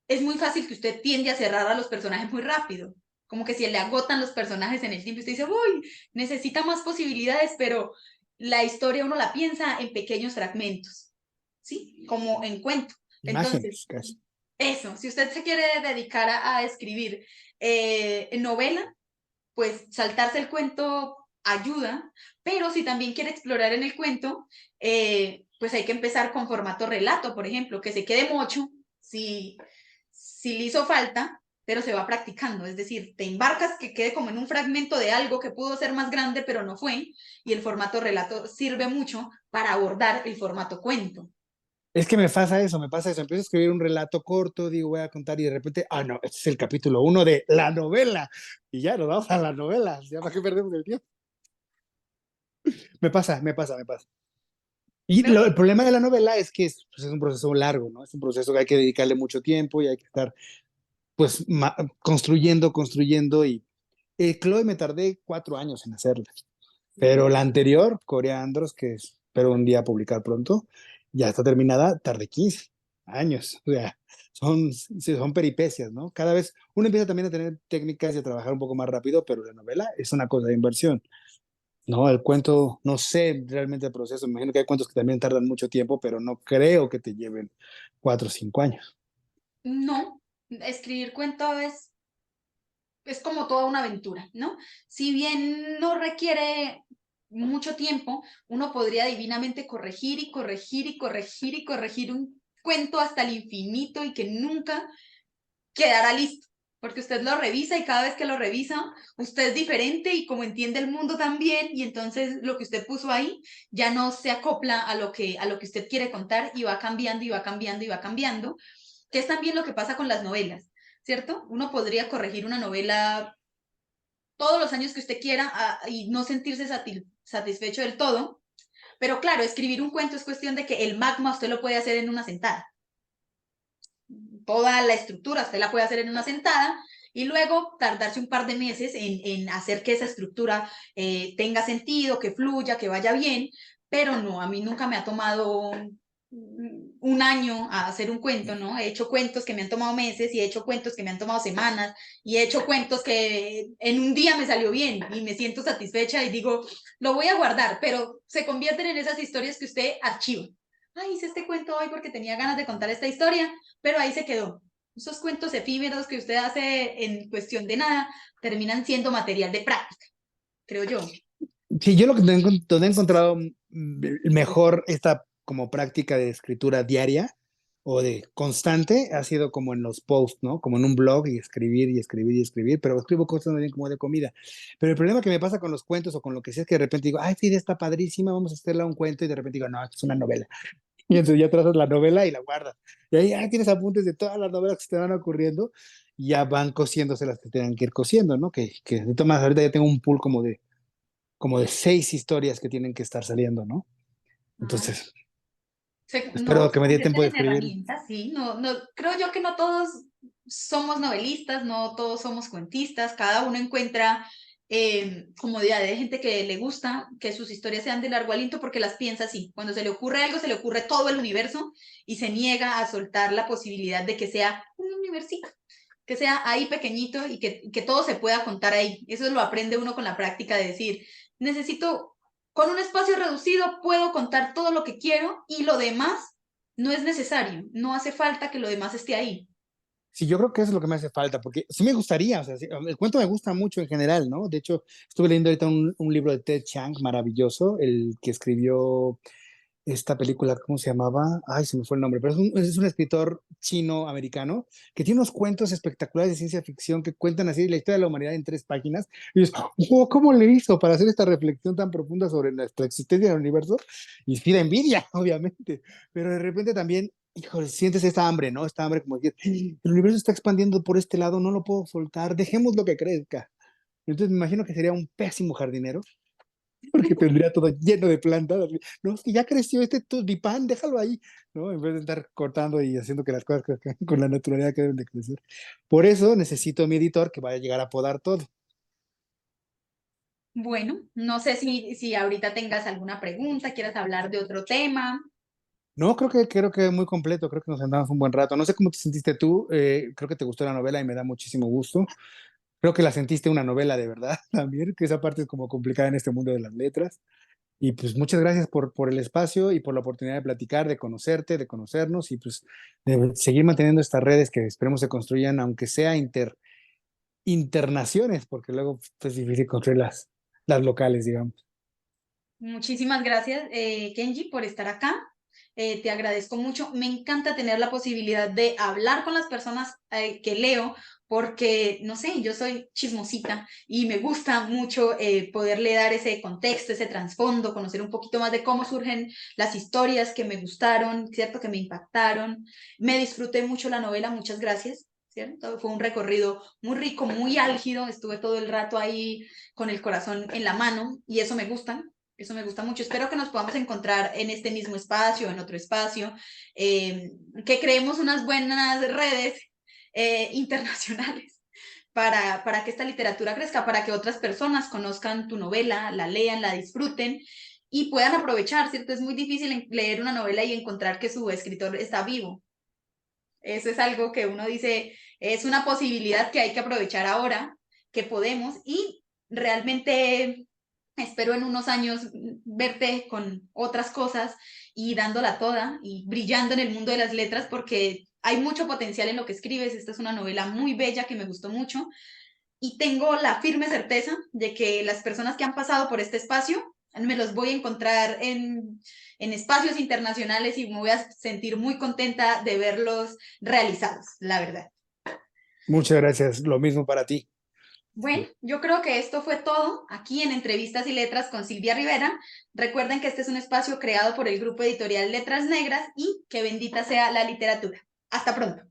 es muy fácil que usted tiende a cerrar a los personajes muy rápido. Como que si le agotan los personajes en el tiempo, usted dice, uy, necesita más posibilidades, pero la historia uno la piensa en pequeños fragmentos, ¿sí? Como en cuento. Entonces, Imágenes, casi. eso, si usted se quiere dedicar a escribir novela, pues saltarse el cuento ayuda, pero si también quiere explorar en el cuento, pues hay que empezar con formato relato, por ejemplo, que se quede mucho, si le hizo falta, pero se va practicando, es decir, te embarcas que quede como en un fragmento de algo que pudo ser más grande, pero no fue, y el formato relato sirve mucho para abordar el formato cuento. Es que me pasa eso, me pasa eso. Empiezo a escribir un relato corto, digo, voy a contar y de repente, no, este es el capítulo 1 de la novela. Y ya nos vamos a la novela. ¿Ya para qué perdemos el tiempo? Me pasa, me pasa, me pasa. Y Creo el que problema de la novela es que pues, es un proceso largo, ¿no? Es un proceso que hay que dedicarle mucho tiempo y hay que estar, pues, construyendo, construyendo. Y Chloe me tardé 4 años en hacerla. Pero la anterior, Corea Andros, que espero un día publicar pronto, ya está terminada, tardé 15 años. O sea, son peripecias, ¿no? Cada vez uno empieza también a tener técnicas y a trabajar un poco más rápido, pero la novela es una cosa de inversión, ¿no? El cuento, no sé realmente el proceso, me imagino que hay cuentos que también tardan mucho tiempo, pero no creo que te lleven 4 o 5 años. no, escribir cuento es como toda una aventura, ¿no? Si bien no requiere mucho tiempo, uno podría divinamente corregir y corregir y corregir y corregir un cuento hasta el infinito y que nunca quedará listo, porque usted lo revisa y cada vez que lo revisa, usted es diferente y como entiende el mundo también, y entonces lo que usted puso ahí ya no se acopla a lo que usted quiere contar y va cambiando y va cambiando y va cambiando, que es también lo que pasa con las novelas, ¿cierto? Uno podría corregir una novela todos los años que usted quiera y no sentirse satisfecho del todo. Pero claro, escribir un cuento es cuestión de que el magma usted lo puede hacer en una sentada. Toda la estructura usted la puede hacer en una sentada y luego tardarse un par de meses en hacer que esa estructura tenga sentido, que fluya, que vaya bien, pero no, a mí nunca me ha tomado un año a hacer un cuento, ¿no? He hecho cuentos que me han tomado meses y he hecho cuentos que me han tomado semanas y he hecho cuentos que en un día me salió bien y me siento satisfecha y digo, lo voy a guardar, pero se convierten en esas historias que usted archiva. Ay, hice este cuento hoy porque tenía ganas de contar esta historia, pero ahí se quedó. Esos cuentos efímeros que usted hace en cuestión de nada terminan siendo material de práctica, creo yo. Sí, yo lo que donde he encontrado mejor esta como práctica de escritura diaria o de constante ha sido como en los posts, ¿no? Como en un blog y escribir y escribir y escribir, pero escribo cosas más bien como de comida. Pero el problema que me pasa con los cuentos o con lo que sea es que de repente digo, ay, sí, está padrísima, vamos a hacerla un cuento y de repente digo, no, es una novela. Y entonces ya trazas la novela y la guardas. Y ahí ya tienes apuntes de todas las novelas que se te van ocurriendo y ya van cosiéndose las que tengan que ir cosiendo, ¿no? Que de todas maneras ahorita ya tengo un pool como de 6 historias que tienen que estar saliendo, ¿no? Ah, Entonces, no, espero que se me dé tiempo convierten de en escribir. herramientas, sí. No, no, creo yo que no todos somos novelistas, no todos somos cuentistas, cada uno encuentra comodidad. Hay gente que le gusta que sus historias sean de largo aliento porque las piensa así. Cuando se le ocurre algo, se le ocurre todo el universo y se niega a soltar la posibilidad de que sea un universito, que sea ahí pequeñito y que todo se pueda contar ahí. Eso lo aprende uno con la práctica de decir, necesito, con un espacio reducido puedo contar todo lo que quiero y lo demás no es necesario, no hace falta que lo demás esté ahí. Sí, yo creo que eso es lo que me hace falta, porque sí me gustaría, o sea, el cuento me gusta mucho en general, ¿no? De hecho, estuve leyendo ahorita un libro de Ted Chiang maravilloso, el que escribió esta película, ¿cómo se llamaba? Ay, se me fue el nombre, pero es un escritor chino-americano que tiene unos cuentos espectaculares de ciencia ficción que cuentan así la historia de la humanidad en 3 páginas. Y dices, oh, ¿cómo le hizo para hacer esta reflexión tan profunda sobre nuestra existencia en el universo? Y sí da envidia, obviamente, pero de repente también, híjole, sientes esta hambre, ¿no? Esta hambre como decir, el universo está expandiendo por este lado, no lo puedo soltar, dejemos lo que crezca. Entonces me imagino que sería un pésimo jardinero porque tendría todo lleno de plantas. Así, no, es que ya creció este tulipán, déjalo ahí, ¿no? En vez de estar cortando y haciendo que las cosas crezcan con la naturalidad que deben de crecer. Por eso necesito mi editor que vaya a llegar a podar todo. Bueno, no sé si ahorita tengas alguna pregunta, quieras hablar de otro tema. No, creo que muy completo, creo que nos andamos un buen rato. No sé cómo te sentiste tú, creo que te gustó la novela y me da muchísimo gusto. Creo que la sentiste una novela de verdad también, que esa parte es como complicada en este mundo de las letras. Y pues muchas gracias por el espacio y por la oportunidad de platicar, de conocerte, de conocernos y pues de seguir manteniendo estas redes que esperemos se construyan, aunque sea internaciones, porque luego pues, es difícil construir las locales, digamos. Muchísimas gracias, Kenji, por estar acá. Te agradezco mucho. Me encanta tener la posibilidad de hablar con las personas que leo, porque, no sé, yo soy chismosita y me gusta mucho poderle dar ese contexto, ese trasfondo, conocer un poquito más de cómo surgen las historias que me gustaron, ¿cierto? Que me impactaron. Me disfruté mucho la novela, muchas gracias. ¿Cierto? Fue un recorrido muy rico, muy álgido, estuve todo el rato ahí con el corazón en la mano y eso me gusta. Eso me gusta mucho. Espero que nos podamos encontrar en este mismo espacio, en otro espacio, que creemos unas buenas redes internacionales para que esta literatura crezca, para que otras personas conozcan tu novela, la lean, la disfruten y puedan aprovechar, ¿cierto? Es muy difícil leer una novela y encontrar que su escritor está vivo. Eso es algo que uno dice, es una posibilidad que hay que aprovechar ahora, que podemos y realmente espero en unos años verte con otras cosas y dándola toda y brillando en el mundo de las letras porque hay mucho potencial en lo que escribes. Esta es una novela muy bella que me gustó mucho y tengo la firme certeza de que las personas que han pasado por este espacio me los voy a encontrar en espacios internacionales y me voy a sentir muy contenta de verlos realizados, la verdad. Muchas gracias, lo mismo para ti. Bueno, yo creo que esto fue todo aquí en Entrevistas y Letras con Silvia Rivera. Recuerden que este es un espacio creado por el grupo editorial Letras Negras y que bendita sea la literatura. Hasta pronto.